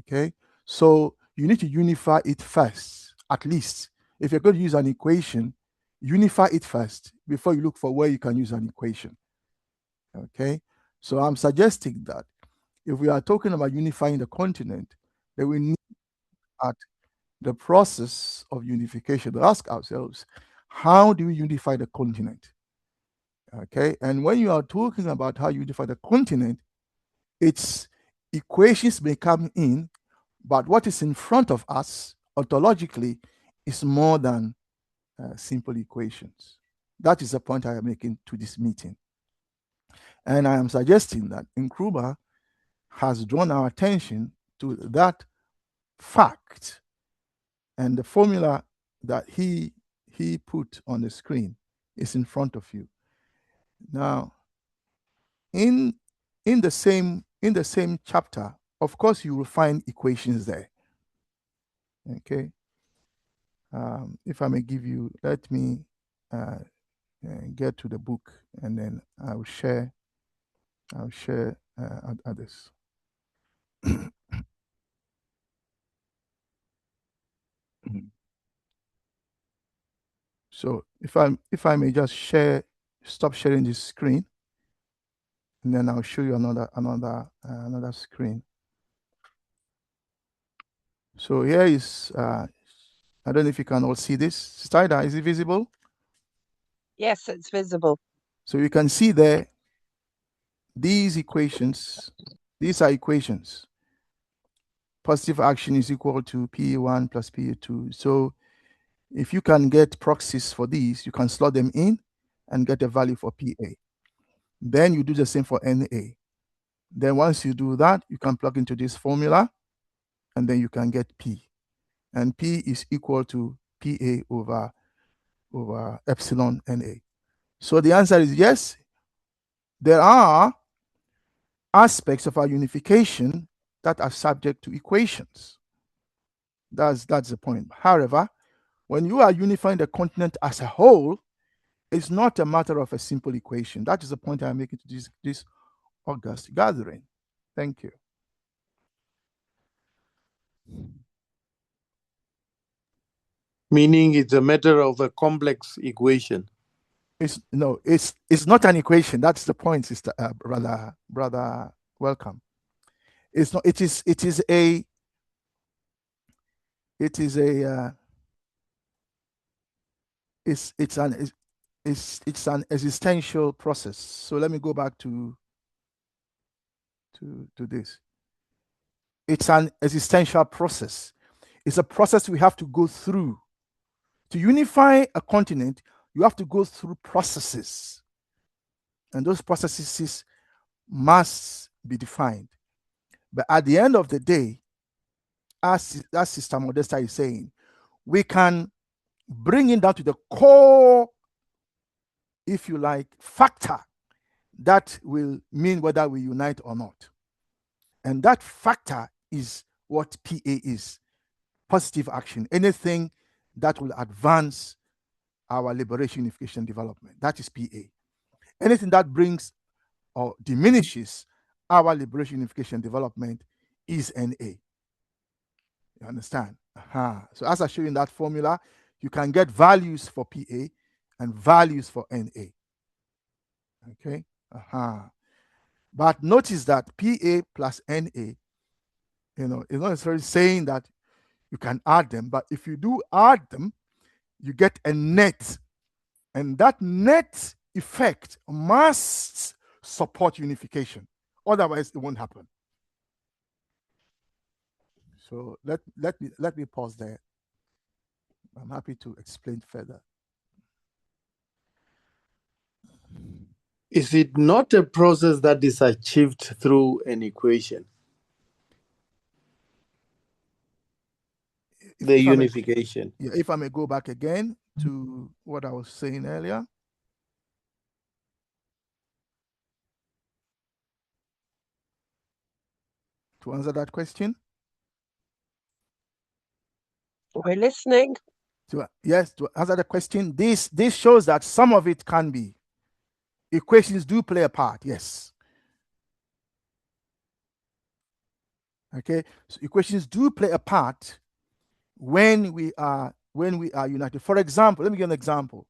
Okay? So you need to unify it first, at least. If you're going to use an equation, unify it first before you look for where you can use an equation. Okay? So I'm suggesting that if we are talking about unifying the continent, then we need at the process of unification to ask ourselves, how do we unify the continent? Okay, and when you are talking about how you unify the continent, its equations may come in, but what is in front of us ontologically is more than simple equations. That is the point I am making to this meeting. And I am suggesting that Nkrumah has drawn our attention to that fact, and the formula that he put on the screen is in front of you. Now, in the same chapter, of course, you will find equations there. Okay. If I may give you, let me get to the book, and then I'll share others. So if I may just stop sharing this screen, and then I'll show you another screen. So here is I don't know if you can all see this. Sister, is it visible? Yes, it's visible. So you can see there these equations. These are equations. Positive action is equal to PE1 plus PE2. So if you can get proxies for these, you can slot them in and get a value for PA. Then you do the same for NA. Then once you do that, you can plug into this formula, and then you can get P. And P is equal to PA over epsilon NA. So the answer is yes, there are aspects of our unification that are subject to equations. That's the point. However, when you are unifying the continent as a whole, it's not a matter of a simple equation. That is the point I'm making to this August gathering. Thank you. Meaning it's a matter of a complex equation. It's not an equation. That's the point, sister, brother. Welcome. It's not. It is an existential process. So let me go back to this. It's an existential process. It's a process we have to go through. To unify a continent, you have to go through processes. And those processes must be defined. But at the end of the day, as Sister Modesta is saying, we can bring it down to the core, if you like, factor that will mean whether we unite or not. And that factor is what PA is: positive action, anything that will advance our liberation, unification, development. That is PA. Anything that brings or diminishes our liberation, unification, development is NA. You understand? So as I show you in that formula, you can get values for PA and values for NA. Okay? But notice that PA plus NA, it's not necessarily saying that you can add them, but if you do add them, you get a net. And that net effect must support unification. Otherwise, it won't happen. So let me pause there. I'm happy to explain further. Is it not a process that is achieved through an equation? The unification. If I may go back again to what I was saying earlier. To answer that question? We're listening. To answer the question, this shows that some of it can be. Equations do play a part, yes. Okay, so equations do play a part when we are united. For example, let me give an example.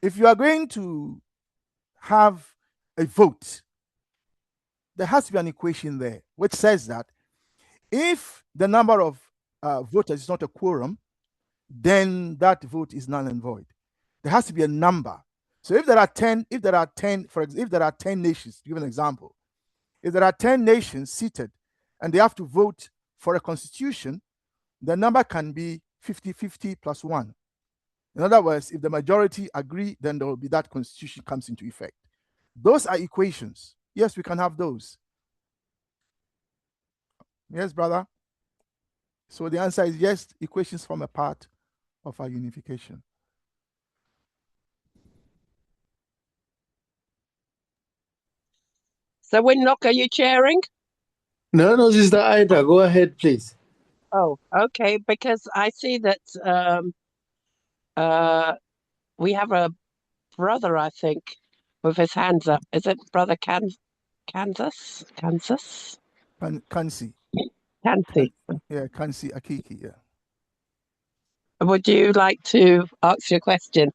If you are going to have a vote, there has to be an equation there which says that if the number of voters is not a quorum, then that vote is null and void. There has to be a number. So if there are 10 nations, to give an example, if there are 10 nations seated and they have to vote for a constitution, the number can be 50-50 plus 1. In other words, if the majority agree, then there will be that constitution comes into effect. Those are equations. Yes, we can have those. Yes, brother? So the answer is yes, equations form a part of our unification. So Winlock, are you chairing? No, Sister Ida, go ahead, please. Oh, okay, because I see that we have a brother, I think, with his hands up. Is it Brother Kansas? Kansi. Kansi. Yeah, Kansi Akiki, yeah. Would you like to ask your question?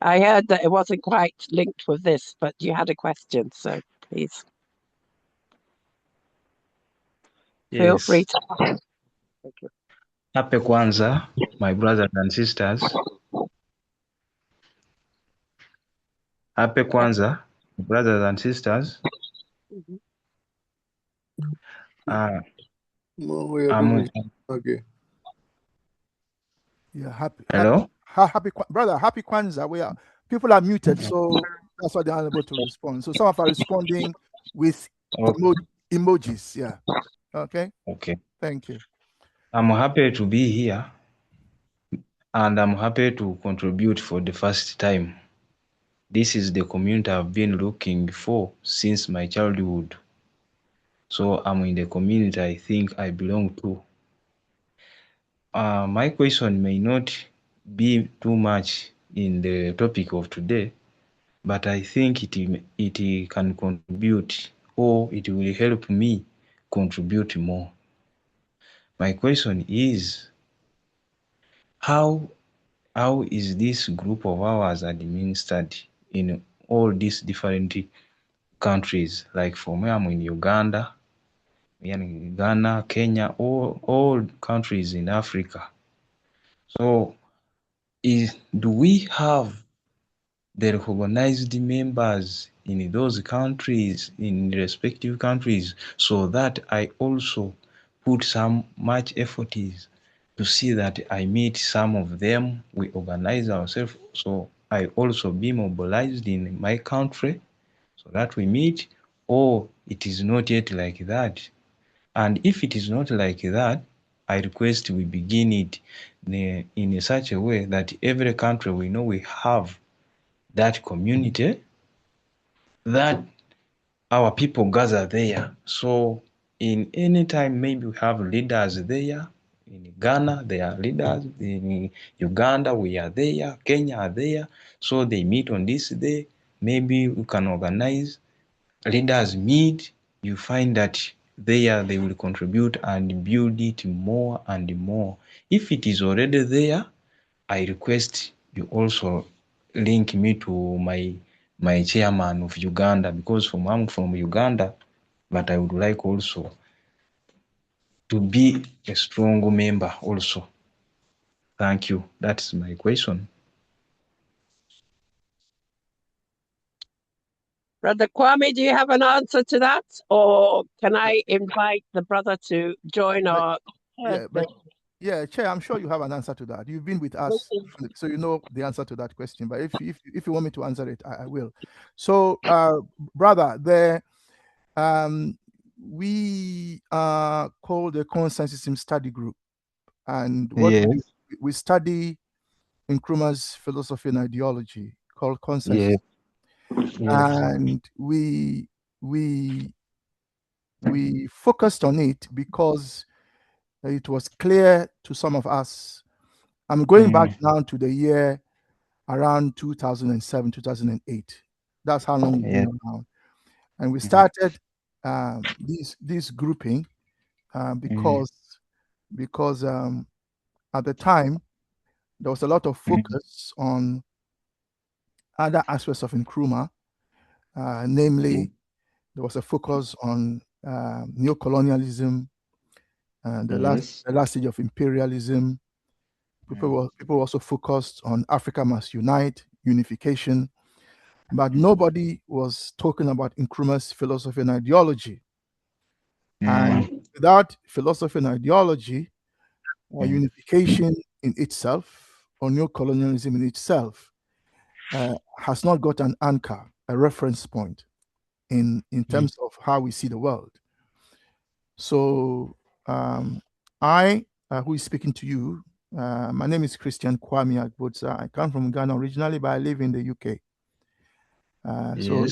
I heard that it wasn't quite linked with this, but you had a question, so please. Feel free to. Thank you. Happy Kwanzaa, my brothers and sisters. Happy Kwanzaa, brothers and sisters. Okay. Yeah, happy. Hello? Happy Kwanzaa. People are muted, so that's why they're unable to respond. So some of are responding with emojis. Yeah. Okay. Okay. Thank you. I'm happy to be here. and I'm happy to contribute for the first time. This is the community I've been looking for since my childhood. So I'm in the community I think I belong to. My question may not be too much in the topic of today, but I think it can contribute, or it will help me contribute more. My question is, how is this group of ours administered in all these different countries? Like for me, I'm in Uganda, in Ghana, Kenya, all countries in Africa. So do we have the recognized members in those countries, in respective countries, so that I also put some much effort to see that I meet some of them, we organize ourselves, so I also be mobilized in my country so that we meet, or it is not yet like that? And if it is not like that, I request we begin it in such a way that every country we know we have that community, that our people gather there. So in any time, maybe we have leaders there. In Ghana, they are leaders. In Uganda, we are there. Kenya are there. So they meet on this day. Maybe we can organize leaders meet. You find that there they will contribute and build it more and more. If it is already there, I request you also link me to my chairman of Uganda, because I'm from Uganda, but I would like also to be a strong member also. Thank you. That's my question. Brother Kwame, do you have an answer to that? Or can I invite the brother to join our Yeah, Chair, I'm sure you have an answer to that. You've been with us, so you know the answer to that question. But if you want me to answer it, I will. So, brother, we are called the Consensus Study Group, and what we study Nkrumah's philosophy and ideology called consensus. And we focused on it because it was clear to some of us. I'm going back now to the year around 2007, 2008. That's how long we've been around. And we started this grouping because at the time there was a lot of focus on other aspects of Nkrumah, namely there was a focus on neocolonialism and the last stage of imperialism. People also focused on Africa must unite, unification, but nobody was talking about Nkrumah's philosophy and ideology. And without philosophy and ideology, unification in itself, or neocolonialism in itself, has not got an anchor, a reference point in terms of how we see the world. So I, who is speaking to you, my name is Christian Kwame Agbodza. I come from Ghana originally, but I live in the UK. So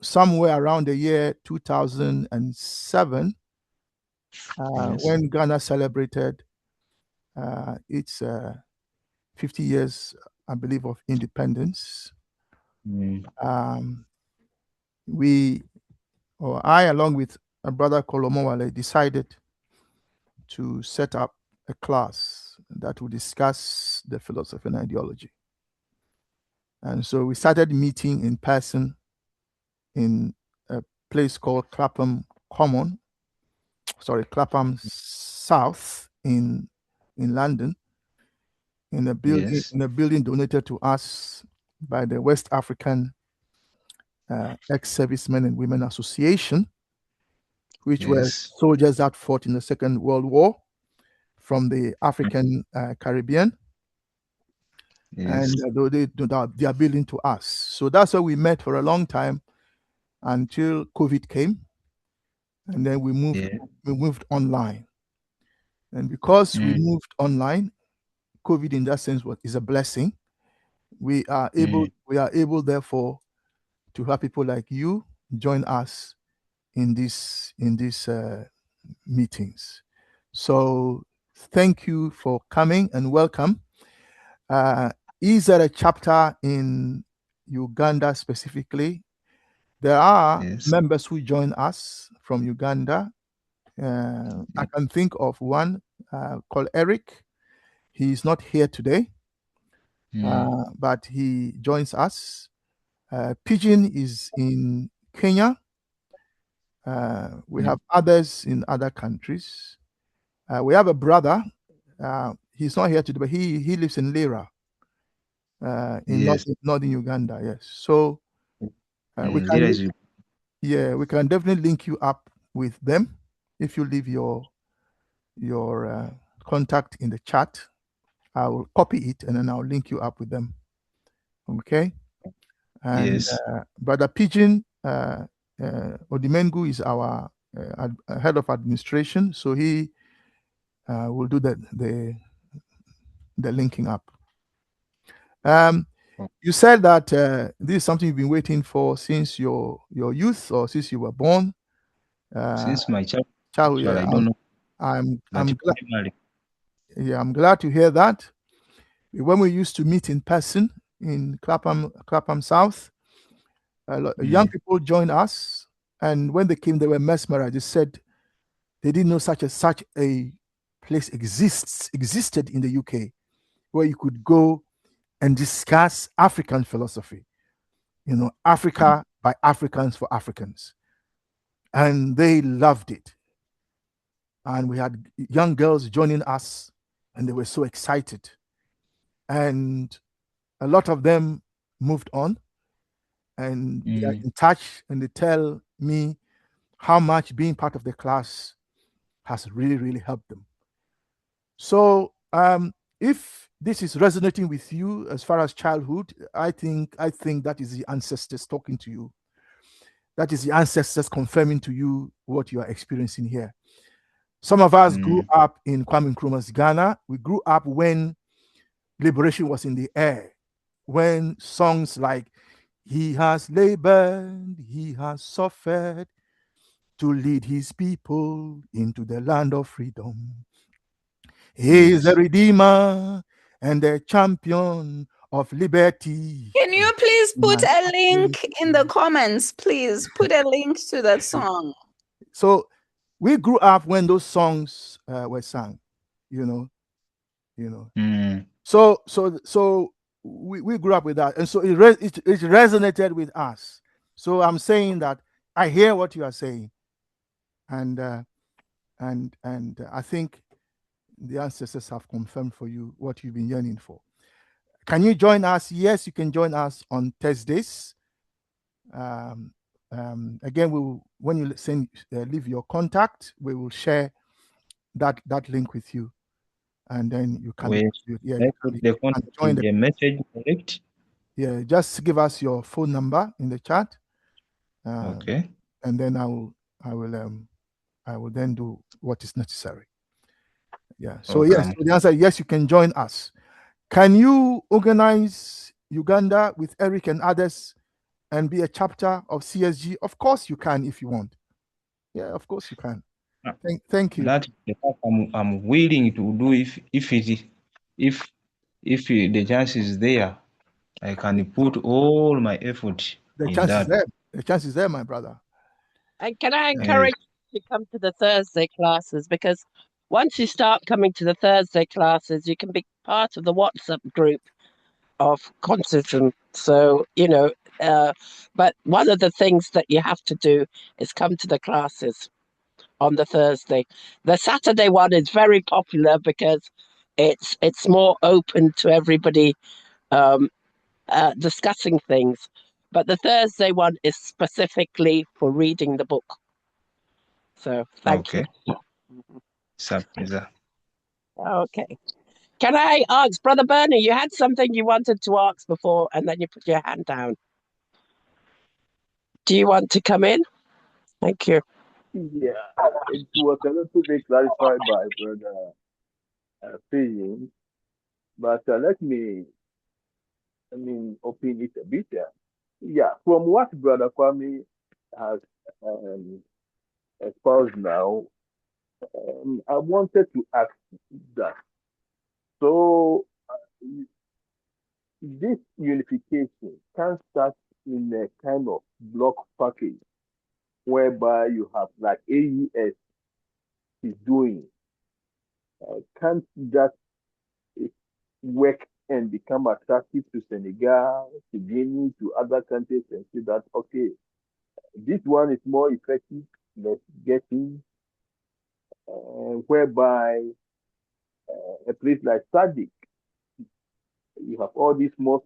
somewhere around the year 2007, when Ghana celebrated its 50 years, I believe, of independence, I, along with a brother called Omowale, decided to set up a class that would discuss the philosophy and ideology. And so we started meeting in person in a place called Clapham South in London, in a building donated to us by the West African Ex-Servicemen and Women Association, which were soldiers that fought in the Second World War from the African Caribbean. And they are building to us. So that's where we met for a long time until COVID came. And then we moved online. And because we moved online, COVID in that sense is a blessing. We are able, therefore, to have people like you join us in these meetings. So thank you for coming and welcome. Is there a chapter in Uganda specifically? There are members who join us from Uganda. I can think of one called Eric. He's not here today, but he joins us. Pigeon is in Kenya. We have others in other countries. We have a brother. He's not here today, but he lives in Lira, in northern Uganda. Yes. So we can definitely link you up with them if you leave your contact in the chat. I will copy it and then I'll link you up with them. Okay. And Brother Pigeon Odimengu is our head of administration, so he will do the linking up. You said that this is something you've been waiting for since your youth or since you were born. Since my childhood. Yeah, I don't know. I'm glad to hear that. When we used to meet in person in Clapham South, young people joined us, and when they came, they were mesmerized. They said they didn't know such a place existed in the UK where you could go and discuss African philosophy, Africa by Africans for Africans. And they loved it. And we had young girls joining us, and they were so excited. And a lot of them moved on, and they are in touch, and they tell me how much being part of the class has really, really helped them. So if this is resonating with you as far as childhood, I think that is the ancestors talking to you. That is the ancestors confirming to you what you are experiencing here. Some of us grew up in Kwame Nkrumah's Ghana. We grew up when liberation was in the air, when songs like "He has labored, he has suffered to lead his people into the land of freedom. He is the Redeemer and the champion of liberty." Can you please put a link in the comments? Please put a link to that song. So we grew up when those songs were sung, So we grew up with that, and so it resonated with us. So I'm saying that I hear what you are saying, and I think the ancestors have confirmed for you what you've been yearning for. Can you join us? Yes, you can join us on Thursdays. Again, when you leave your contact, we will share that link with you, and then you can join the message direct. Yeah, just give us your phone number in the chat. Okay. And then I will then do what is necessary. Yeah. So yes, so the answer is yes, you can join us. Can you organize Uganda with Eric and others and be a chapter of CSG? Of course you can if you want. Yeah, of course you can. Thank you. That I'm willing to do if the chance is there. I can put all my effort The in chance that. is there. The chance is there, my brother. And can I encourage you to come to the Thursday classes? Because once you start coming to the Thursday classes, you can be part of the WhatsApp group of Consistent. So, but one of the things that you have to do is come to the classes on the Thursday. The Saturday one is very popular because it's more open to everybody discussing things. But the Thursday one is specifically for reading the book. So thank you. Okay. Can I ask, Brother Bernie, you had something you wanted to ask before and then you put your hand down. Do you want to come in? Thank you. Yeah, it was a little bit clarified by Brother Pigeon But let me, open it a bit. Yeah, from what Brother Kwame has um, espoused now, I wanted to ask that. So, this unification can start in a kind of block package whereby you have like AES is doing. Can't that work and become attractive to Senegal, to Guinea, to other countries and see that, okay, this one is more effective, let's get in, whereby a place like Sadiq, you have all these small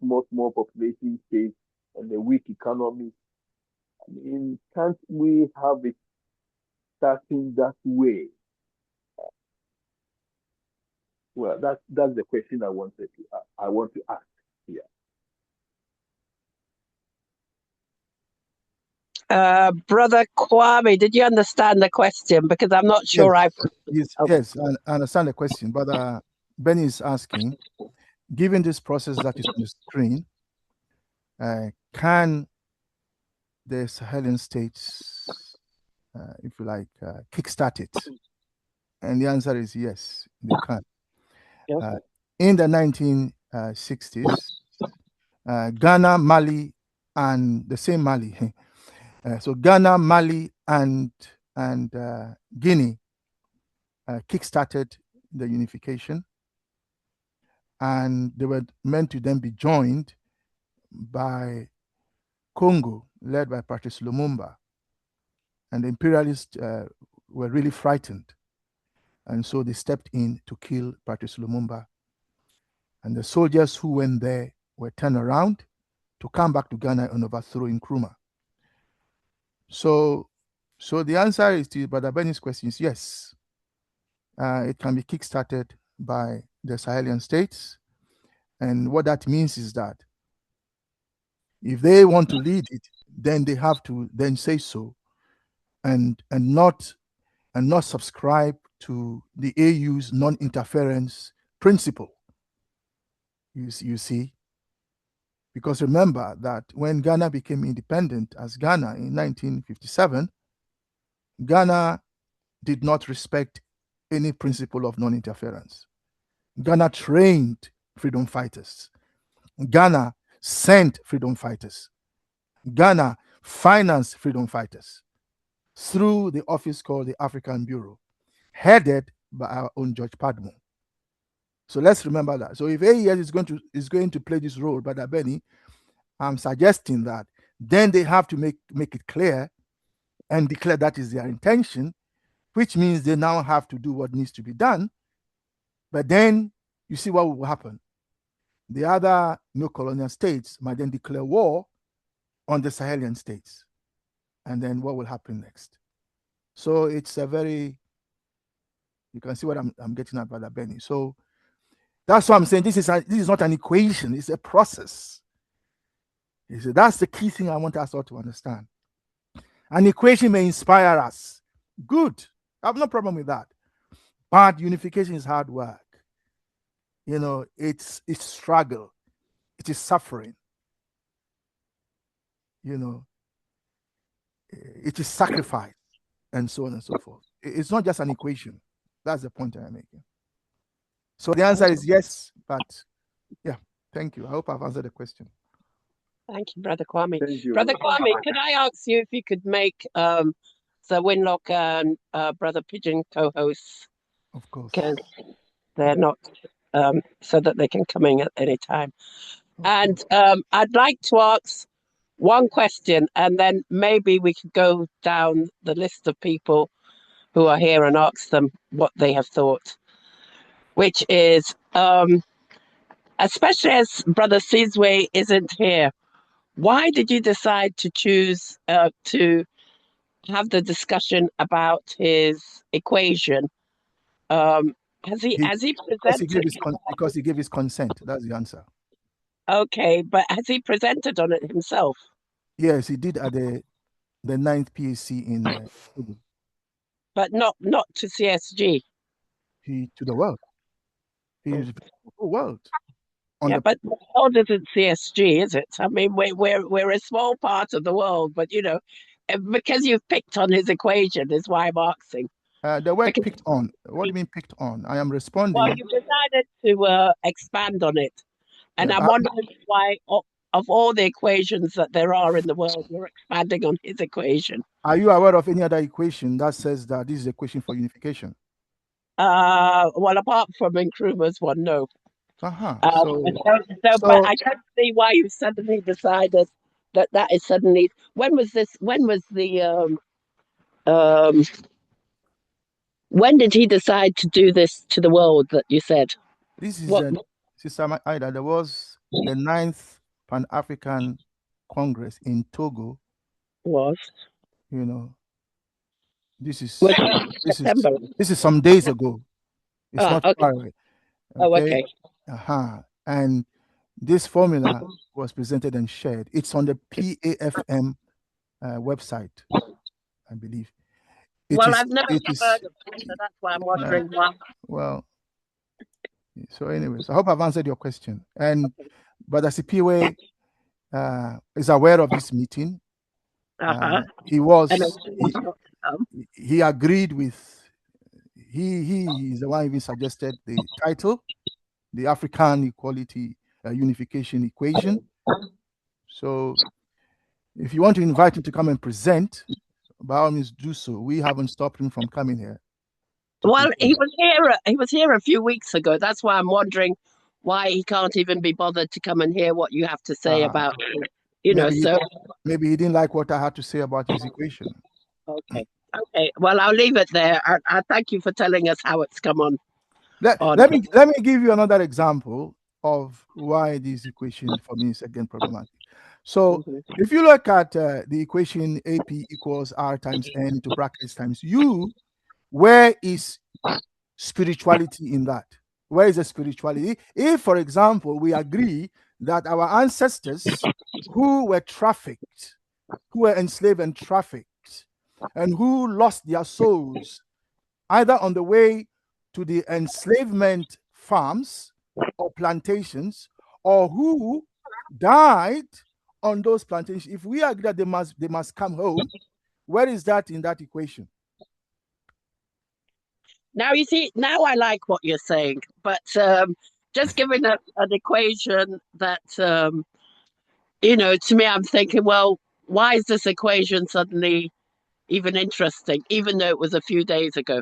population states and a weak economy. Can't we have it starting that way? Well, that's the question I want to ask here. Brother Kwame, did you understand the question? Because I'm not sure Yes, I understand the question. But Benny is asking, given this process that is on the screen, can the Sahelian states, if you like, kickstart it? And the answer is yes, they can. In the 1960s, Ghana, Mali, and the same Mali. So Ghana, Mali, and Guinea kickstarted the unification, and they were meant to then be joined by Congo, led by Patrice Lumumba. And the imperialists were really frightened, and so they stepped in to kill Patrice Lumumba. And the soldiers who went there were turned around to come back to Ghana and overthrow Nkrumah. So the answer is to Brother Benny's question is yes. It can be kickstarted by the Sahelian states. And what that means is that if they want to lead it, then they have to then say so and not subscribe to the AU's non-interference principle. You see? Because remember that when Ghana became independent as Ghana in 1957, Ghana did not respect any principle of non-interference. Ghana trained freedom fighters. Ghana sent freedom fighters. Ghana financed freedom fighters through the office called the African Bureau, headed by our own George Padmo. So let's remember that. So if AES is going to play this role, Brother Benny, I'm suggesting that then they have to make it clear and declare that is their intention, which means they now have to do what needs to be done. But then you see what will happen. The other neo-colonial states might then declare war on the Sahelian states. And then what will happen next? So it's a very, you can see what I'm getting at, Brother Benny. So that's why I'm saying this is not an equation, it's a process. You see, that's the key thing I want us all to understand. An equation may inspire us. Good. I have no problem with that. But unification is hard work. It's struggle. It is suffering. It is sacrifice, and so on and so forth. It's not just an equation. That's the point I'm making. So the answer is yes, but yeah, thank you. I hope I've answered the question. Thank you, Brother Kwame. Thank you. Brother Kwame, could I ask you if you could make Sir Winlock and Brother Pigeon co-hosts? Of course. They're not, so that they can come in at any time. And I'd like to ask one question, and then maybe we could go down the list of people who are here and ask them what they have thought, which is, especially as Brother Sizwe isn't here, why did you decide to choose to have the discussion about his equation? Has he presented? Because he gave his consent. That's the answer. Okay, but has he presented on it himself? Yes, he did at the 9th PAC in but not to CSG. To the world. world. Yeah, but the world isn't CSG, is it? I mean, we're a small part of the world, but you know, because you've picked on his equation is why I'm asking. The word Because, picked on. What do you mean picked on? I am well, responding. you decided to expand on it, and Yeah, I'm but wondering why, of all the equations that there are in the world, you're expanding on his equation. are you aware of any other equation that says that this is a equation for unification? Well, apart from Nkrumah's one, no. So, But I don't see why you suddenly decided that is suddenly. When was this? When was the when did he decide to do this to the world that you said? this is What Sister Ida. There was the 9th Pan African Congress in Togo. was? You know, this is Was this is September? this is some days ago. It's not Okay. far away. Oh, okay. And this formula was presented and shared. It's on the PAFM website, I believe. Well, I've never heard of it, so that's why I'm wondering why. Well, so anyways, I hope I've answered your question. And Brother Sipiwe is aware of this meeting. He agreed with. He is the one even suggested the title, the African Equality Unification Equation. So, if you want to invite him to come and present, by all means do so. We haven't stopped him from coming here. Well, he was here. He was here a few weeks ago. That's why I'm wondering why he can't even be bothered to come and hear what you have to say about, you know. So maybe he didn't like what I had to say about his equation. Okay. Well, I'll leave it there. I thank you for telling us how it's come on. Let me give you another example of why this equation for me is again problematic. So if you look at the equation AP equals R times N into brackets times U, where is spirituality in that? Where is the spirituality? If, for example, we agree that our ancestors who were trafficked, who were enslaved and trafficked, and who lost their souls either on the way to the enslavement farms or plantations, or who died on those plantations, if we agree that they must come home, where is that in that equation? Now you see, now I like what you're saying, but just giving an equation that you know, to me, I'm thinking, well, why is this equation suddenly even interesting, even though it was a few days ago?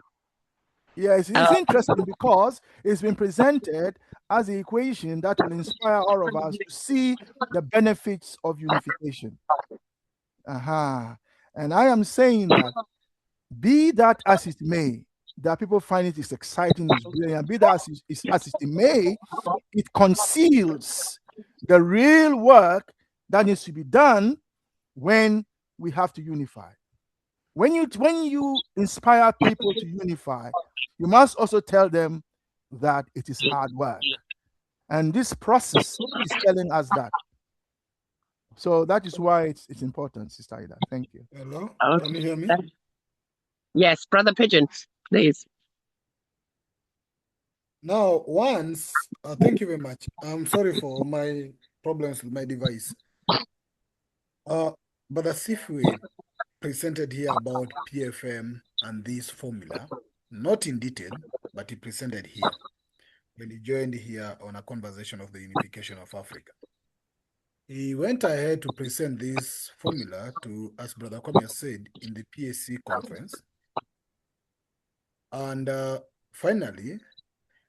Yes, it's interesting because it's been presented as the equation that will inspire all of us to see the benefits of unification. And I am saying that, be that as it may, that people find it is exciting, is brilliant, be that as it may, it conceals the real work that needs to be done when we have to unify. When you inspire people to unify, you must also tell them that it is hard work. And this process is telling us that. So that is why it's important, Sister Ida. Thank you. Hello? Can you hear me? Yes, Brother Pigeon, please. Now, thank you very much. I'm sorry for my problems with my device. But Sipiwe presented here about PFM and this formula, not in detail, but he presented here when he joined here on a conversation of the unification of Africa. He went ahead to present this formula to, as Brother Kwame said, in the PAC conference. And finally,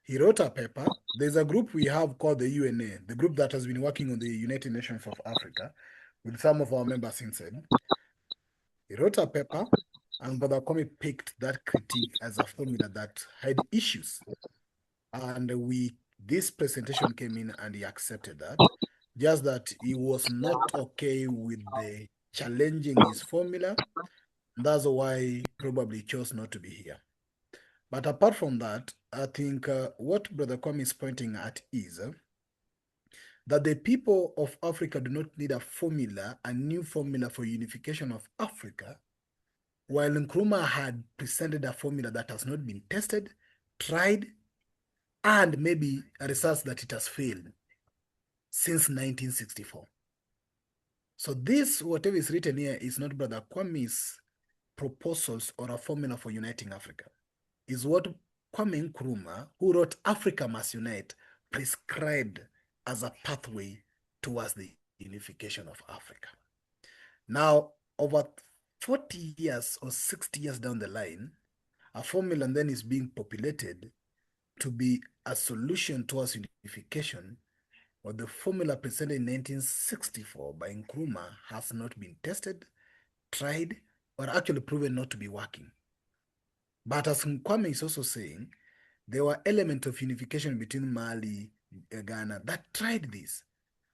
he wrote a paper. There's a group we have called the UNA, the group that has been working on the United Nations of Africa with some of our members inside. He wrote a paper, and Brother Kwame picked that critique as a formula that had issues. And this presentation came in and he accepted that. Just that he was not okay with the challenging his formula. That's why he probably chose not to be here. But apart from that, I think what Brother Kwame is pointing at is that the people of Africa do not need a new formula for unification of Africa, while Nkrumah had presented a formula that has not been tested, tried, and maybe a research that it has failed since 1964. So this, whatever is written here, is not Brother Kwame's proposals or a formula for uniting Africa. Is what Kwame Nkrumah, who wrote Africa Must Unite, prescribed as a pathway towards the unification of Africa. Now, over 40 years or 60 years down the line, a formula then is being populated to be a solution towards unification, or the formula presented in 1964 by Nkrumah has not been tested, tried, or actually proven not to be working. But as Kwame is also saying, there were elements of unification between Mali and Ghana that tried this.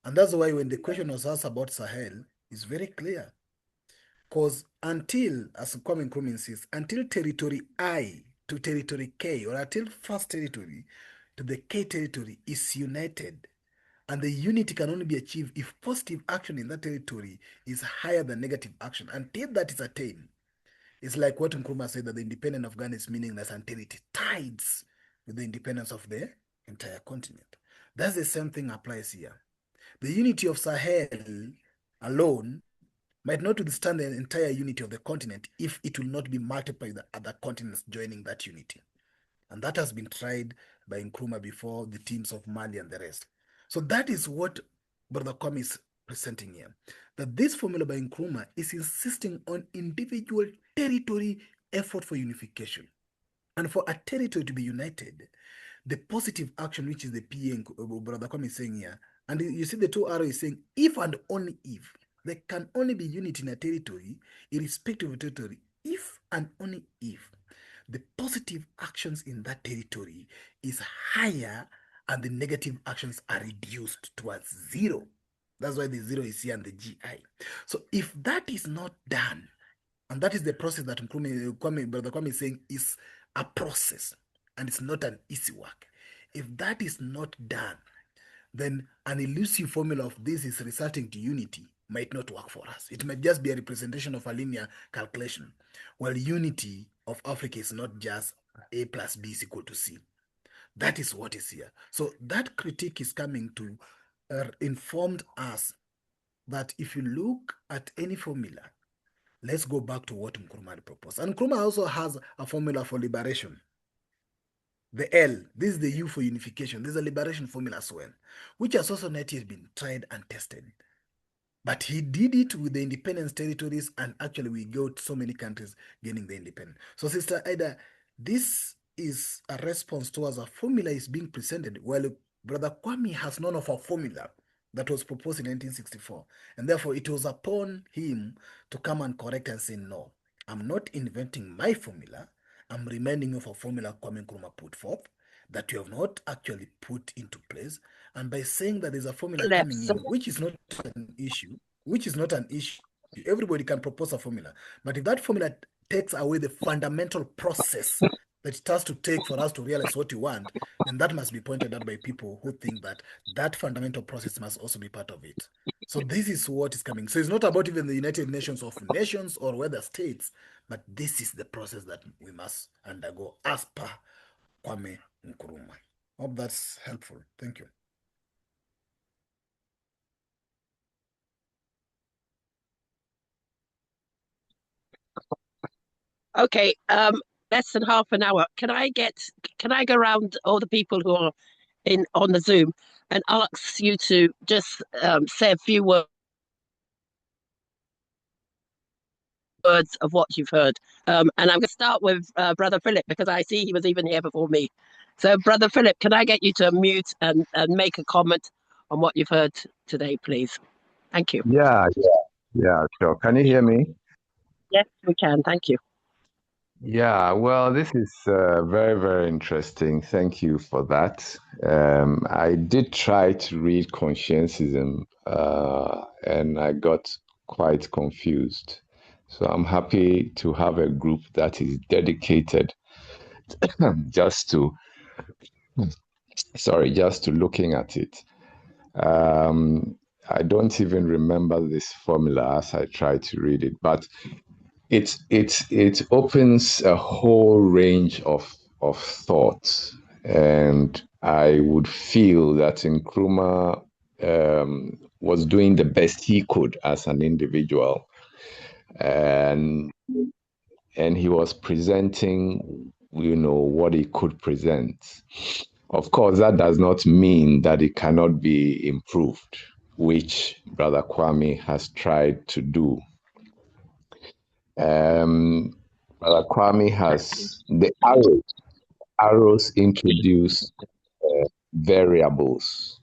And that's why when the question was asked about Sahel, it's very clear. Because until, as Kwame Nkrumah insists, until territory I to territory K, or until first territory to the K territory is united, and the unity can only be achieved if positive action in that territory is higher than negative action. Until that is attained, it's like what Nkrumah said, that the independence of Ghana is meaningless until it tides with the independence of the entire continent. That's the same thing applies here. The unity of Sahel alone might not withstand the entire unity of the continent if it will not be multiplied by the other continents joining that unity. And that has been tried by Nkrumah before, the teams of Mali and the rest. So that is what Brother Kwame is presenting here. That this formula by Nkrumah is insisting on individual territory effort for unification. And for a territory to be united, the positive action, which is the PA Brother Kwame is saying here, and you see the two arrows saying if and only if. There can only be unity in a territory, irrespective of territory, if and only if the positive actions in that territory is higher and the negative actions are reduced towards zero. That's why the zero is here and the GI. So if that is not done, and that is the process that Brother Kwame is saying is a process, and it's not an easy work. If that is not done, then an elusive formula of this is resulting to unity might not work for us. It might just be a representation of a linear calculation. While unity of Africa is not just A plus B is equal to C. That is what is here. So that critique is coming to inform us that if you look at any formula, let's go back to what Nkrumah proposed. And Nkrumah also has a formula for liberation. The L, this is the U for unification. This is a liberation formula as well, which has also not yet been tried and tested. But he did it with the independence territories, and actually we got so many countries gaining the independence. So Sister Ida, this is a response towards a formula is being presented, while Brother Kwame has none of a formula that was proposed in 1964. And therefore it was upon him to come and correct and say, no, I'm not inventing my formula. I'm reminding you of a formula Kwame Nkrumah put forth that you have not actually put into place. And by saying that there's a formula coming in, which is not an issue, everybody can propose a formula. But if that formula takes away the fundamental process that it has to take for us to realize what you want, then that must be pointed out by people who think that that fundamental process must also be part of it. So this is what is coming. So it's not about even the United Nations of nations or whether states, but this is the process that we must undergo as per Kwame Nkrumah. Hope that's helpful. Thank you. Okay, less than half an hour. Can I go around all the people who are on the Zoom and ask you to just say a few words of what you've heard? And I'm going to start with Brother Philip, because I see he was even here before me. So Brother Philip, can I get you to mute and make a comment on what you've heard today, please? Thank you. Yeah, sure. Can you hear me? Yes, we can. Thank you. Yeah, well, this is very, very interesting. Thank you for that. I did try to read Conscientism and I got quite confused. So I'm happy to have a group that is dedicated just to looking at it. I don't even remember this formula as I try to read it, but it opens a whole range of thoughts, and I would feel that Nkrumah was doing the best he could as an individual, and he was presenting, what he could present. Of course, that does not mean that it cannot be improved, which Brother Kwame has tried to do. Brother Kwame has the arrows introduced variables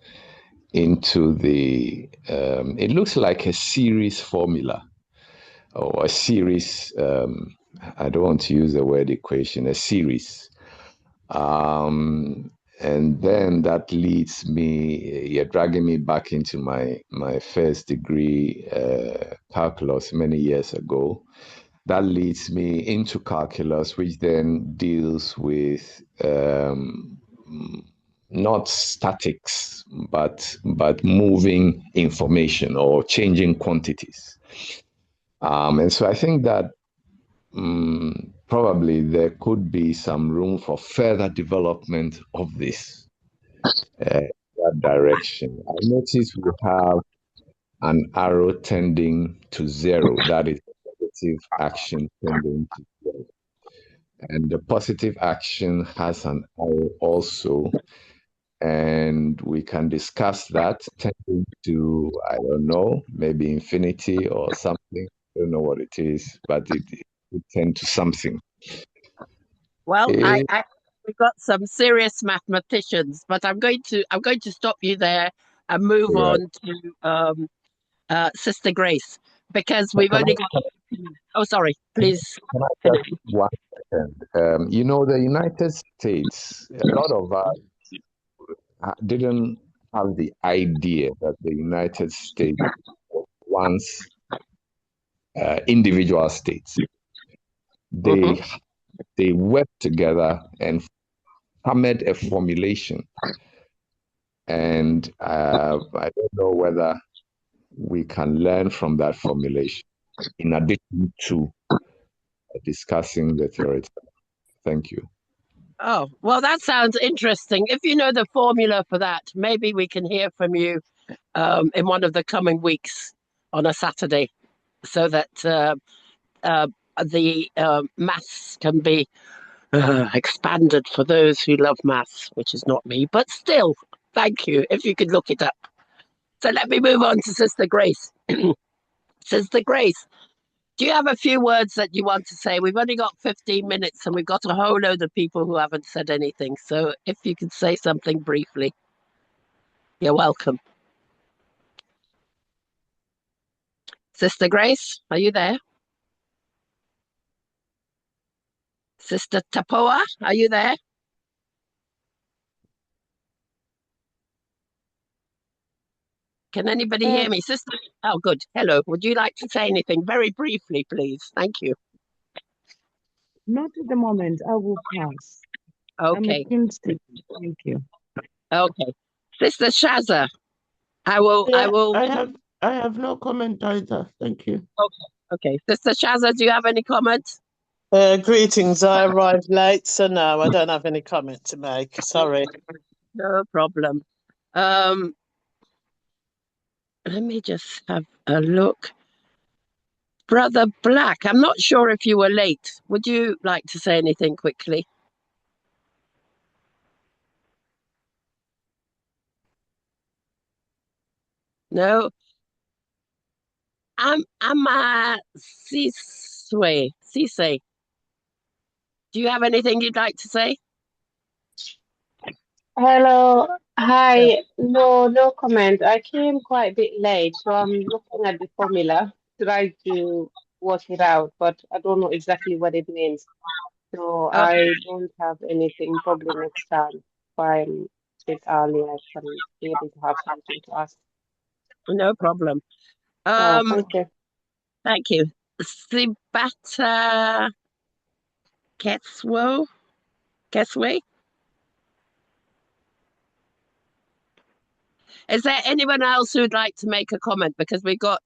into the, it looks like a series formula or a series, I don't want to use the word equation, a series. And then that leads me, you're dragging me back into my first degree calculus many years ago. That leads me into calculus, which then deals with not statics, but moving information or changing quantities. And so I think that probably there could be some room for further development of this that direction. I notice we have an arrow tending to zero. That is positive action tending to zero. And the positive action has an arrow also. And we can discuss that tending to, I don't know, maybe infinity or something. I don't know what it is, but it tend to something. Well, we've got some serious mathematicians, but I'm going to stop you there and move on to Sister Grace, because we've only got. Oh, sorry. Please. Can I just 1 second? The United States, a lot of us didn't have the idea that the United States was once individual states. They worked together and hammered a formulation. And I don't know whether we can learn from that formulation in addition to discussing the theory. Thank you. Oh, well, that sounds interesting. If you know the formula for that, maybe we can hear from you in one of the coming weeks on a Saturday, so that the maths can be expanded for those who love maths, which is not me. But still, thank you, if you could look it up. So let me move on to Sister Grace. Sister Grace, do you have a few words that you want to say? We've only got 15 minutes and we've got a whole load of people who haven't said anything. So if you could say something briefly, you're welcome. Sister Grace, are you there? Sister Tapoa, are you there? Can anybody hear me? Sister? Oh, good. Hello. Would you like to say anything very briefly, please? Thank you. Not at the moment. I will pass. Okay. Thank you. Okay. Sister Shaza, I have no comment either. Thank you. Okay. Sister Shaza, do you have any comments? Greetings. I arrived late, so no, I don't have any comment to make. Sorry. No problem. Let me just have a look. Brother Black, I'm not sure if you were late. Would you like to say anything quickly? No. Ama Cisse. Do you have anything you'd like to say? Hello. Hi. No comment. I came quite a bit late, so I'm looking at the formula, trying to work it out, but I don't know exactly what it means. So I don't have anything. Probably next time, if I'm a bit early, I can be able to have something to ask. No problem. Thank you. Thank you. Sibata Kesway? Is there anyone else who'd like to make a comment? Because we've got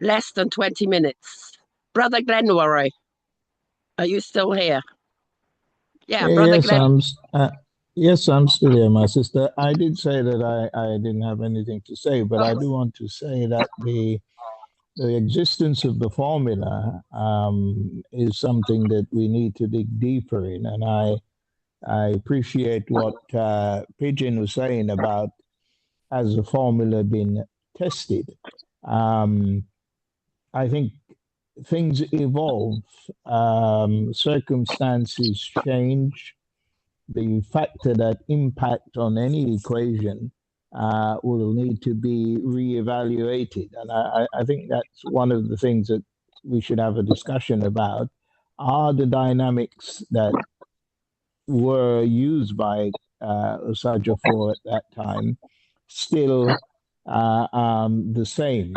less than 20 minutes. Brother Glenroy, are you still here? Yeah, Brother Yes, Glen. Yes, I'm still here, my sister. I did say that I didn't have anything to say, but I do want to say that the existence of the formula is something that we need to dig deeper in. And I appreciate what Pigeon was saying about has the formula been tested. I think things evolve, circumstances change. The factor that impact on any equation will need to be reevaluated. And I think that's one of the things that we should have a discussion about. Are the dynamics that were used by Osagyefo at that time still the same?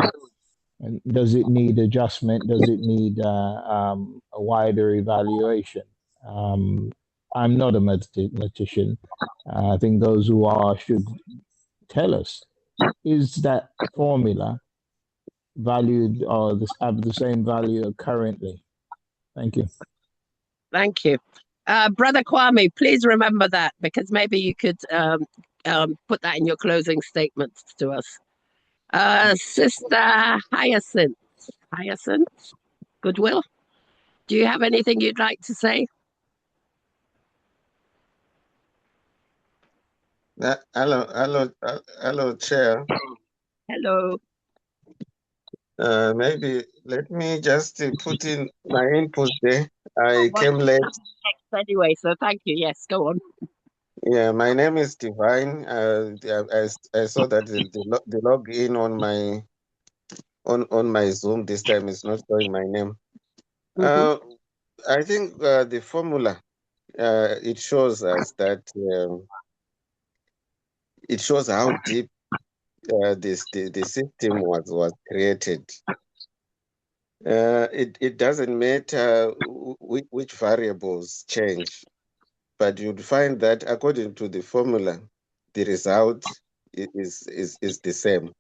And does it need adjustment? Does it need a wider evaluation? I'm not a mathematician. I think those who are should tell us, is that formula valued or have the same value currently? Thank you. Thank you. Brother Kwame, please remember that, because maybe you could put that in your closing statements to us. Sister Hyacinth, Goodwill, do you have anything you'd like to say? Hello, Chair. Hello. Maybe let me just put in my input there. I came late. Anyway, so thank you. Yes, go on. Yeah, my name is Divine. I saw that the login on my Zoom this time is not showing my name. I think the formula it shows us that it shows how deep the system was created. It doesn't matter which variables change, but you'd find that according to the formula, the result is the same.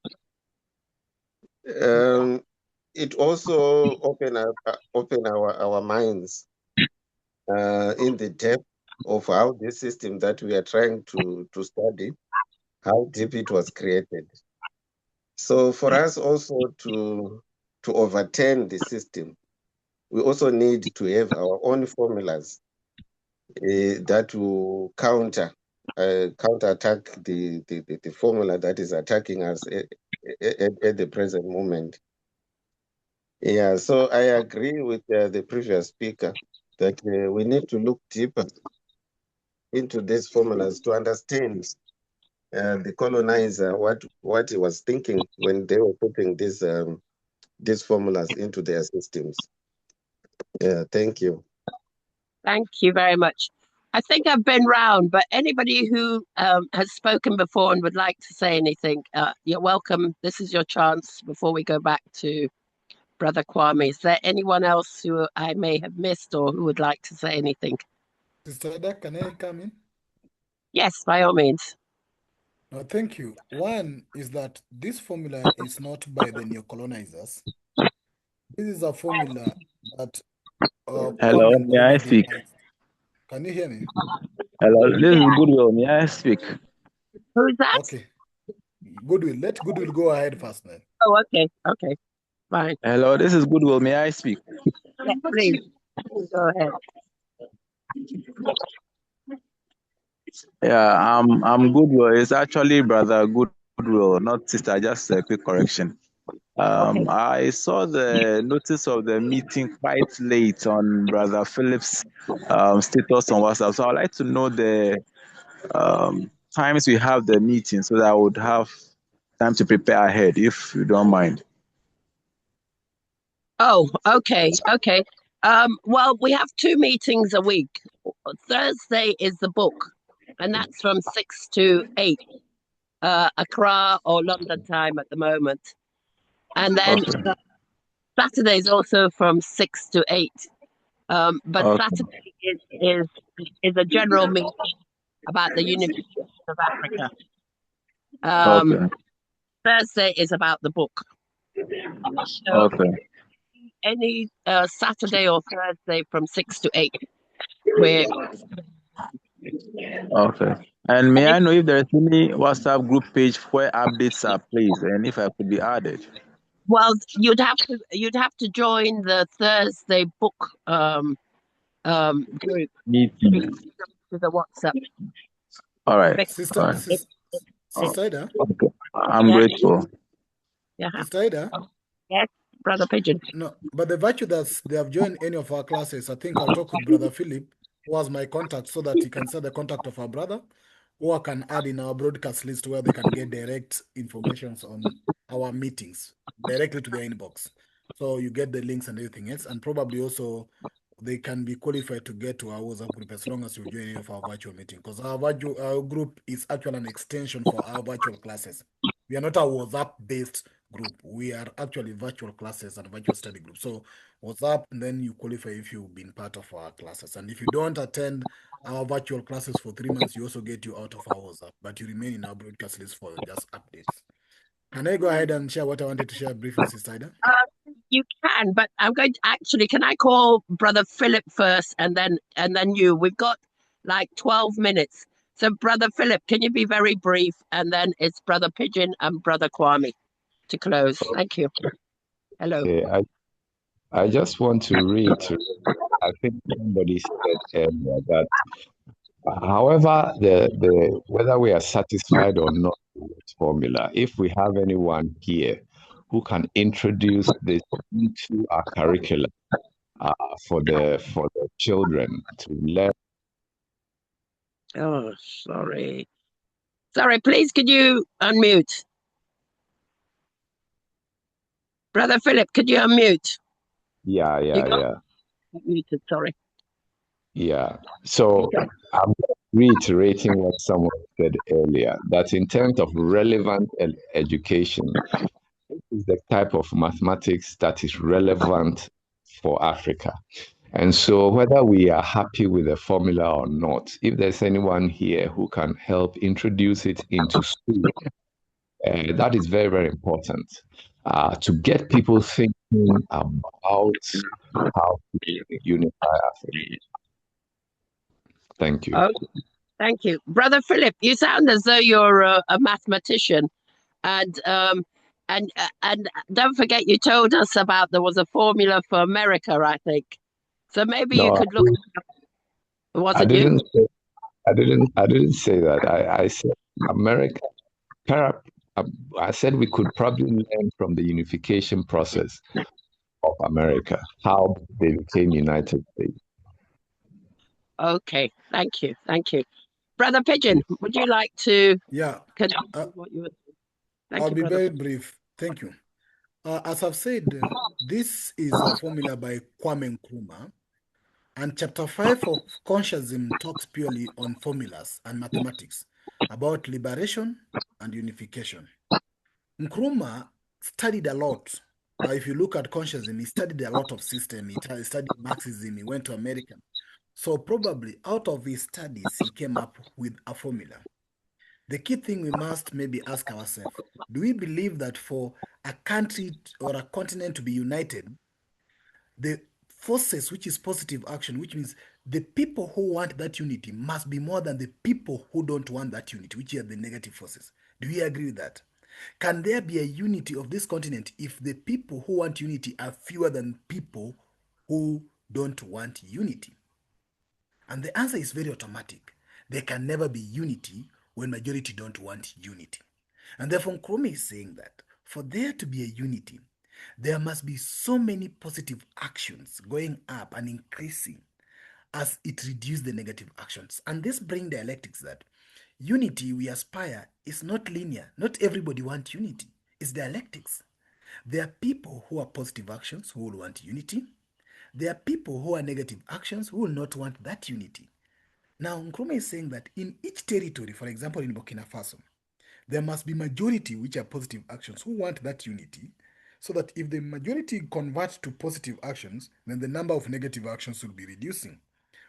It also open our minds in the depth of how this system that we are trying to study, how deep it was created. So for us also to overturn the system, we also need to have our own formulas that will counterattack the formula that is attacking us at the present moment. Yeah, so I agree with the previous speaker that we need to look deeper into these formulas to understand the colonizer, what he was thinking when they were putting these formulas into their systems. Yeah, thank you. Thank you very much. I think I've been round, but anybody who has spoken before and would like to say anything, you're welcome. This is your chance before we go back to Brother Kwame. Is there anyone else who I may have missed or who would like to say anything? Sister Ada, can I come in? Yes, by all means. No, thank you. One is that this formula is not by the neocolonizers. This is a formula that Hello, may I speak? Can you hear me? Hello, this is Goodwill. May I speak? Who is that? Okay. Goodwill. Let Goodwill go ahead first, man. Oh, okay. Okay. Fine. Hello, this is Goodwill. May I speak? Yeah, please. Go ahead. Yeah, I'm Goodwill. It's actually Brother Goodwill, not sister. Just a quick correction. I saw the notice of the meeting quite late on Brother Philip's status on WhatsApp. So I'd like to know the times we have the meeting so that I would have time to prepare ahead, if you don't mind. Oh, okay. Okay. Well, we have 2 meetings a week. Thursday is the book, and that's from 6 to 8, Accra or London time at the moment. And then Saturday is also from 6 to 8. But Saturday is a general meeting about the unification of Africa. Thursday is about the book. So any Saturday or Thursday from 6 to 8, where Okay. And may I know if there is any WhatsApp group page where updates are placed and if I could be added? Well, you'd have to join the Thursday book group Meeting. to the WhatsApp. All right. Sister, All right. Sister Ida? Okay. I'm Yeah. grateful. Yeah. Sister Ida? Yes, Brother Pigeon. No, but the virtue that they have joined any of our classes, I think I'll talk with Brother Philip, who has my contact, so that he can set the contact of our brother, who I can add in our broadcast list where they can get direct information on our meetings directly to their inbox. So you get the links and everything else, and probably also they can be qualified to get to our WhatsApp group as long as you join any of our virtual meeting, because our group is actually an extension for our virtual classes. We are not a WhatsApp-based group. We are actually virtual classes and virtual study group. So WhatsApp, and then you qualify if you've been part of our classes. And if you don't attend our virtual classes for 3 months, you also get you out of our WhatsApp, but you remain in our broadcast list for just updates. Can I go ahead and share what I wanted to share briefly, Sister Ida? You can, but I'm going to actually. Can I call Brother Philip first, and then you? We've got like 12 minutes. So, Brother Philip, can you be very brief? And then it's Brother Pigeon and Brother Kwame to close. Thank you. Hello. Okay, I just want to reiterate, I think somebody said earlier that however, the whether we are satisfied or not with this formula, if we have anyone here who can introduce this into our curriculum for the children to learn. Oh, sorry. Sorry, please, could you unmute? Brother Philip, could you unmute? Yeah. Muted, sorry. Yeah. So I'm reiterating what someone said earlier, that in terms of relevant education, this is the type of mathematics that is relevant for Africa. And so whether we are happy with the formula or not, if there's anyone here who can help introduce it into school, that is very, very important to get people thinking about how to unify Africa. Thank you. Thank you. Brother Philip, you sound as though you're a mathematician. And don't forget, you told us about there was a formula for America, I think. So maybe you could look. I didn't say that. I said America. I said we could probably learn from the unification process of America, how they became United States. Okay, thank you. Brother Pigeon, would you like to? Yeah. What you were saying? I'll be very brief. Thank you. As I've said, this is a formula by Kwame Nkrumah, and chapter 5 of Consciousism talks purely on formulas and mathematics about liberation and unification. Nkrumah studied a lot. If you look at Consciousism, he studied a lot of systems. He studied Marxism. He went to America. So probably out of his studies, he came up with a formula. The key thing we must maybe ask ourselves, do we believe that for a country or a continent to be united, the forces, which is positive action, which means the people who want that unity must be more than the people who don't want that unity, which are the negative forces? Do we agree with that? Can there be a unity of this continent if the people who want unity are fewer than people who don't want unity? And the answer is very automatic. There can never be unity when majority don't want unity. And therefore, Nkrumah is saying that for there to be a unity, there must be so many positive actions going up and increasing as it reduces the negative actions. And this brings dialectics that unity we aspire is not linear. Not everybody wants unity. It's dialectics. There are people who are positive actions who will want unity. There are people who are negative actions who will not want that unity. Now, Nkrumah is saying that in each territory, for example, in Burkina Faso, there must be majority which are positive actions who want that unity, so that if the majority converts to positive actions, then the number of negative actions will be reducing.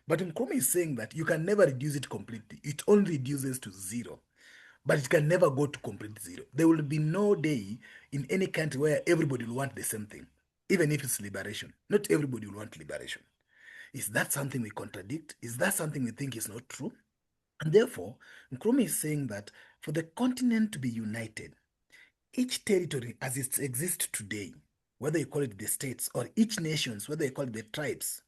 But Nkrumah is saying that you can never reduce it completely. It only reduces to zero, but it can never go to complete zero. There will be no day in any country where everybody will want the same thing, even if it's liberation. Not everybody will want liberation. Is that something we contradict? Is that something we think is not true? And therefore, Nkrumah is saying that for the continent to be united, each territory as it exists today, whether you call it the states or each nations, whether you call it the tribes,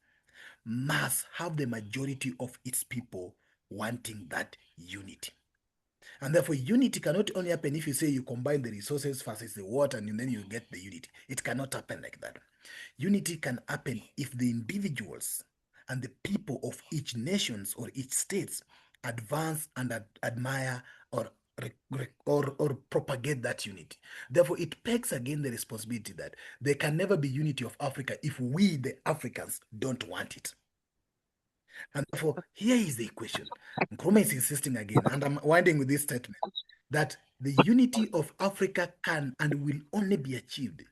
must have the majority of its people wanting that unity. And therefore, unity cannot only happen if you say you combine the resources versus the water and then you get the unity. It cannot happen like that. Unity can happen if the individuals and the people of each nations or each states advance and admire or propagate that unity. Therefore, it pegs again the responsibility that there can never be unity of Africa if we, the Africans, don't want it. And therefore, here is the equation. Nkrumah is insisting again, and I'm winding with this statement, that the unity of Africa can and will only be achieved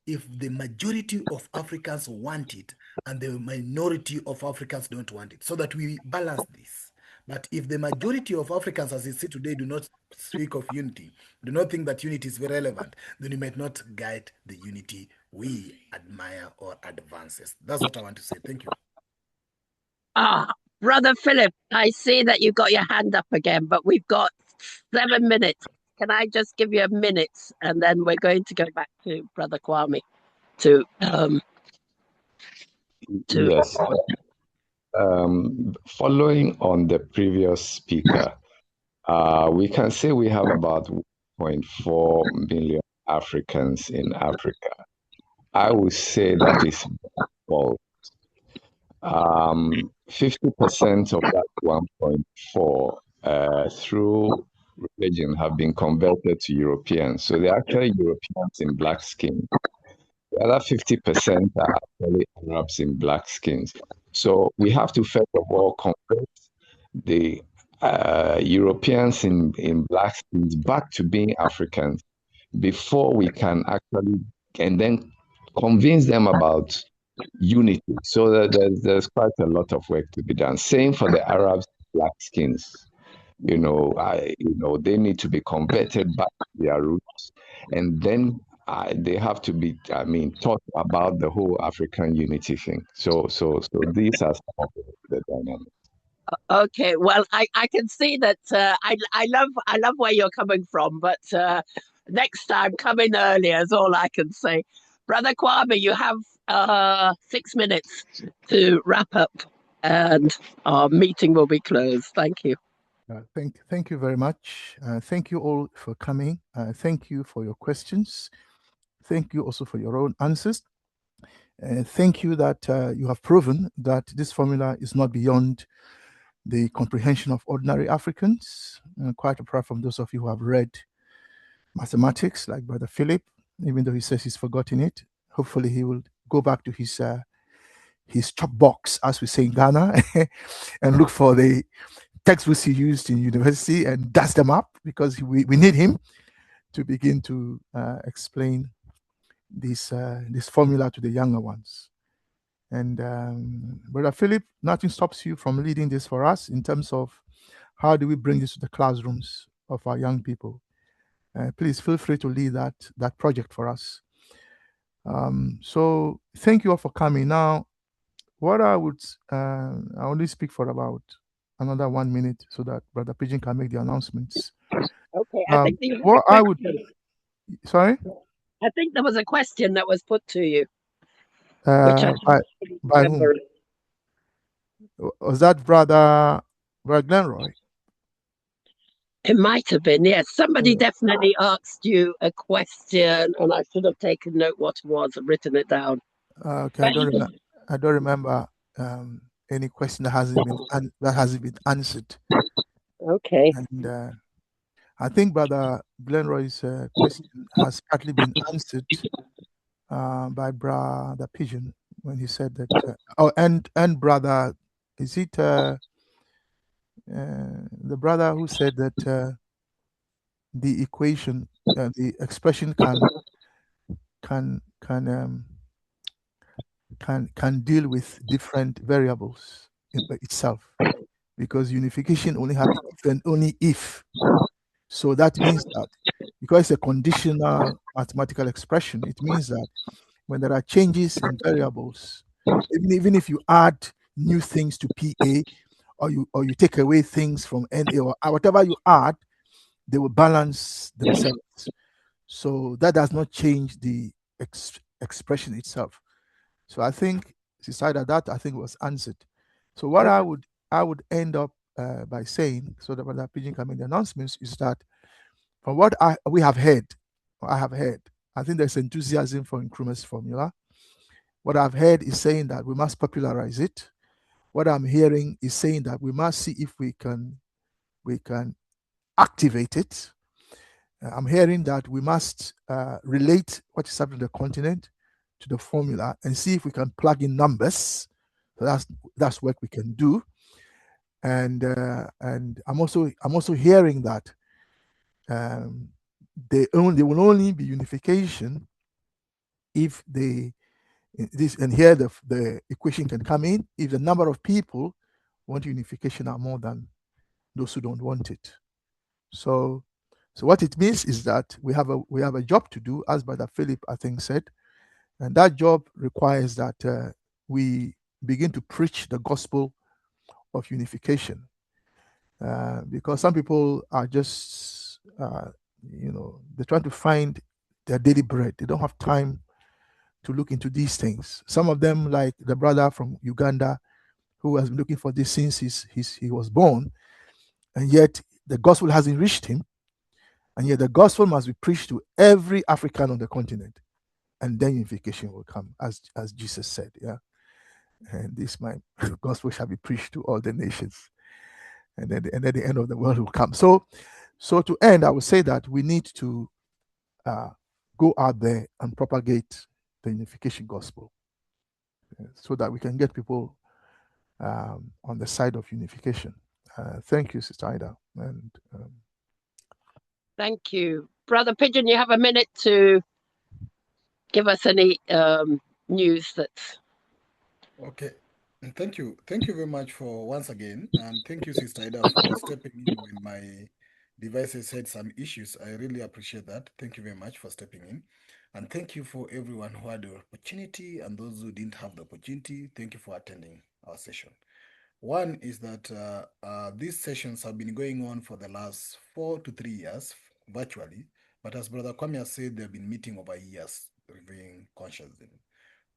if the majority of Africans want it and the minority of Africans don't want it, so that we balance this. But if the majority of Africans, as you see today, do not speak of unity, do not think that unity is very relevant, then you might not guide the unity we admire or advances. That's what I want to say. Thank you. Brother Philip, I see that you've got your hand up again, but we've got 7 minutes. Can I just give you a minute, and then we're going to go back to Brother Kwame to Yes. Following on the previous speaker, we can say we have about 1.4 million Africans in Africa. I would say that is false. 50% of that 1.4 through religion have been converted to Europeans. So they're actually Europeans in black skin. The other 50% are actually Arabs in black skins. So we have to first of all convert the Europeans in black skins back to being Africans before we can actually, and then convince them about unity. So that there's quite a lot of work to be done. Same for the Arabs, black skins. They need to be converted back to their roots, and then they have to be, taught about the whole African unity thing. So these are some of the dynamics. Okay, well, I can see that I love where you're coming from, but next time come in earlier is all I can say. Brother Kwame, you have 6 minutes to wrap up, and our meeting will be closed. Thank you. Thank you very much. Thank you all for coming. Thank you for your questions. Thank you also for your own answers. Thank you that you have proven that this formula is not beyond the comprehension of ordinary Africans, quite apart from those of you who have read mathematics, like Brother Philip, even though he says he's forgotten it. Hopefully he will go back to his chop box, as we say in Ghana, and look for the textbooks he used in university and dust them up, because we need him to begin to explain this formula to the younger ones. And Brother Philip, nothing stops you from leading this for us in terms of how do we bring this to the classrooms of our young people. Please feel free to lead that project for us. So thank you all for coming. Now, what I would, I only speak for about another 1 minute so that Brother Pigeon can make the announcements. Okay, I think what I would, sorry? I think there was a question that was put to you. By whom? Was that Brother Glenroy? It might have been, yes. Somebody definitely asked you a question, and I should have taken note what it was and written it down. Okay, I don't remember any question that hasn't been answered. Okay. And I think Brother Glenroy's question has partly been answered by Brother Pigeon when he said that. And Brother, is it the brother who said that the equation, the expression can deal with different variables itself, because unification only happens if and only if. So that means that because it's a conditional mathematical expression, it means that when there are changes in variables, even if you add new things to PA or you take away things from NA, or whatever you add, they will balance themselves. So that does not change the expression itself. So I think, Sister, that I think was answered. So what I would end up by saying, so that Brother Pigeon can make the announcements, is that from what I have heard, I think there's enthusiasm for Nkrumah's formula. What I've heard is saying that we must popularize it. What I'm hearing is saying that we must see if we can activate it. I'm hearing that we must relate what is happening on the continent to the formula and see if we can plug in numbers. So that's what we can do. And I'm also hearing that there will only be unification if and here the equation can come in if the number of people who want unification are more than those who don't want it. So what it means is that we have a job to do, as Brother Philip I think said, and that job requires that we begin to preach the gospel of unification, because some people are just they're trying to find their daily bread. They don't have time to look into these things. Some of them, like the brother from Uganda, who has been looking for this since he was born, and yet the gospel hasn't reached him. And yet the gospel must be preached to every African on the continent, and then unification will come, as Jesus said. Yeah, and this my gospel shall be preached to all the nations, and then the end of the world will come. So to end, I would say that we need to go out there and propagate the unification gospel, so that we can get people on the side of unification. Thank you, Sister Ida. And thank you. Brother Pigeon, you have a minute to give us any news that's... Okay. And thank you very much for once again, and thank you, Sister Ida, for stepping in when my devices had some issues. I really appreciate that. Thank you very much for stepping in. And thank you for everyone who had the opportunity, and those who didn't have the opportunity, thank you for attending our session. One is that these sessions have been going on for the last 4 to 3 years virtually, but as Brother Kwame has said, they've been meeting over years, reviewing consciousness.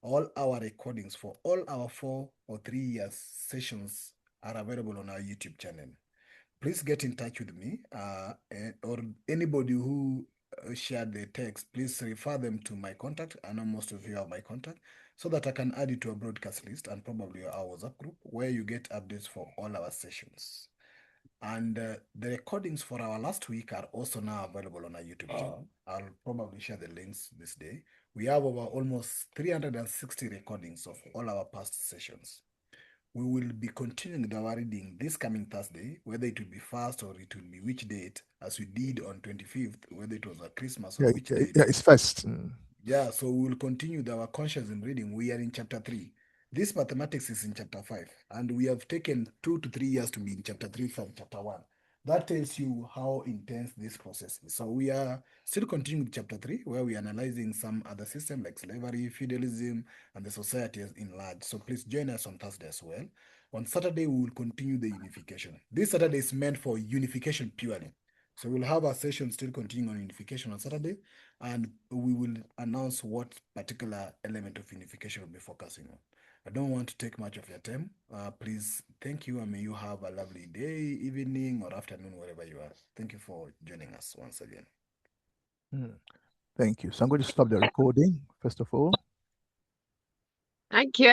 All our recordings for all our 4 or 3 years sessions are available on our YouTube channel. Please get in touch with me or anybody who shared the text. Please refer them to my contact. I know most of you have my contact, so that I can add it to a broadcast list and probably our WhatsApp group, where you get updates for all our sessions. And the recordings for our last week are also now available on our YouTube channel. I'll probably share the links this day. We have over almost 360 recordings of all our past sessions. We will be continuing our reading this coming Thursday, whether it will be first or it will be which date, as we did on 25th, whether it was a Christmas or which date. Yeah, it's first. Yeah, so we will continue our consciousness reading. We are in chapter 3. This mathematics is in chapter 5, and we have taken 2 to 3 years to be in chapter 3 from chapter 1. That tells you how intense this process is. So we are still continuing with chapter 3, where we are analyzing some other systems like slavery, feudalism, and the society in large. So please join us on Thursday as well. On Saturday, we will continue the unification. This Saturday is meant for unification purely. So we'll have our session still continuing on unification on Saturday, and we will announce what particular element of unification we'll be focusing on. I don't want to take much of your time. Please, thank you, and may you have a lovely day, evening, or afternoon, wherever you are. Thank you for joining us once again. Thank you. So I'm going to stop the recording, first of all. Thank you.